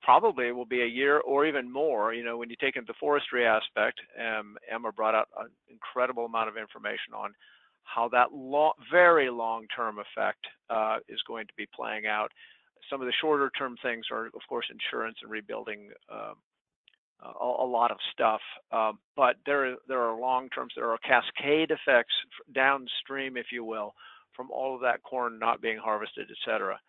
probably will be a year or even more. You know, when you take into the forestry aspect, Emma brought out an incredible amount of information on how that very long-term effect is going to be playing out. Some of the shorter-term things are, of course, insurance and rebuilding a lot of stuff. But there are long-terms, there are cascade effects downstream, if you will, from all of that corn not being harvested, et cetera.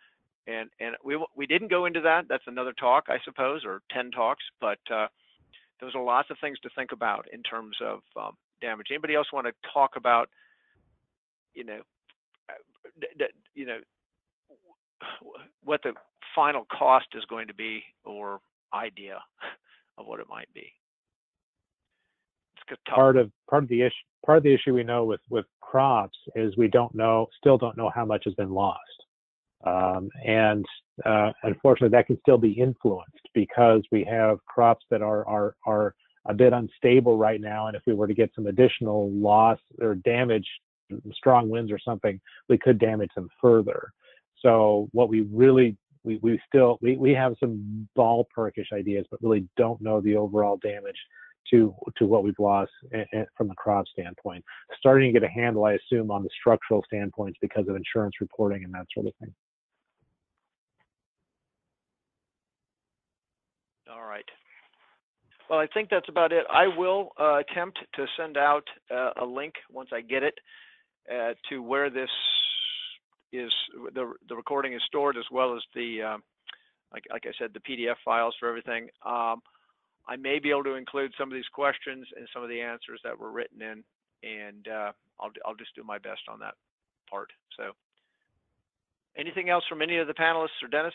And we didn't go into that. That's another talk, I suppose, or 10 talks. But those are lots of things to think about in terms of damage. Anybody else want to talk about, you know, what the final cost is going to be, or idea of what it might be? It's part of the issue we know with crops is we still don't know how much has been lost, and unfortunately that can still be influenced because we have crops that are a bit unstable right now, and if we were to get some additional loss or damage, strong winds or something, we could damage them further. So what we really we have some ballparkish ideas, but really don't know the overall damage to what we've lost from the crop standpoint. Starting to get a handle, I assume, on the structural standpoints because of insurance reporting and that sort of thing. All right. Well, I think that's about it. I will attempt to send out a link once I get it to where this is, the recording is stored, as well as the like I said, the PDF files for everything. I may be able to include some of these questions and some of the answers that were written in, and I'll just do my best on that part. So, anything else from any of the panelists or Dennis?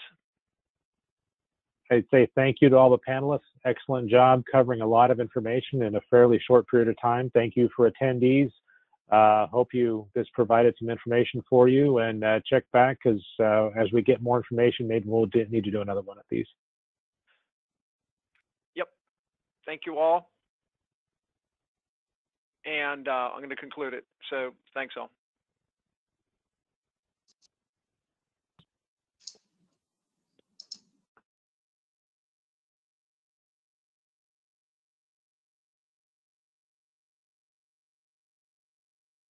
I'd say thank you to all the panelists. Excellent job covering a lot of information in a fairly short period of time. Thank you for attendees. Hope this provided some information for you, and check back because as we get more information, maybe we'll need to do another one of these. Yep. Thank you all. And I'm going to conclude it. So thanks all.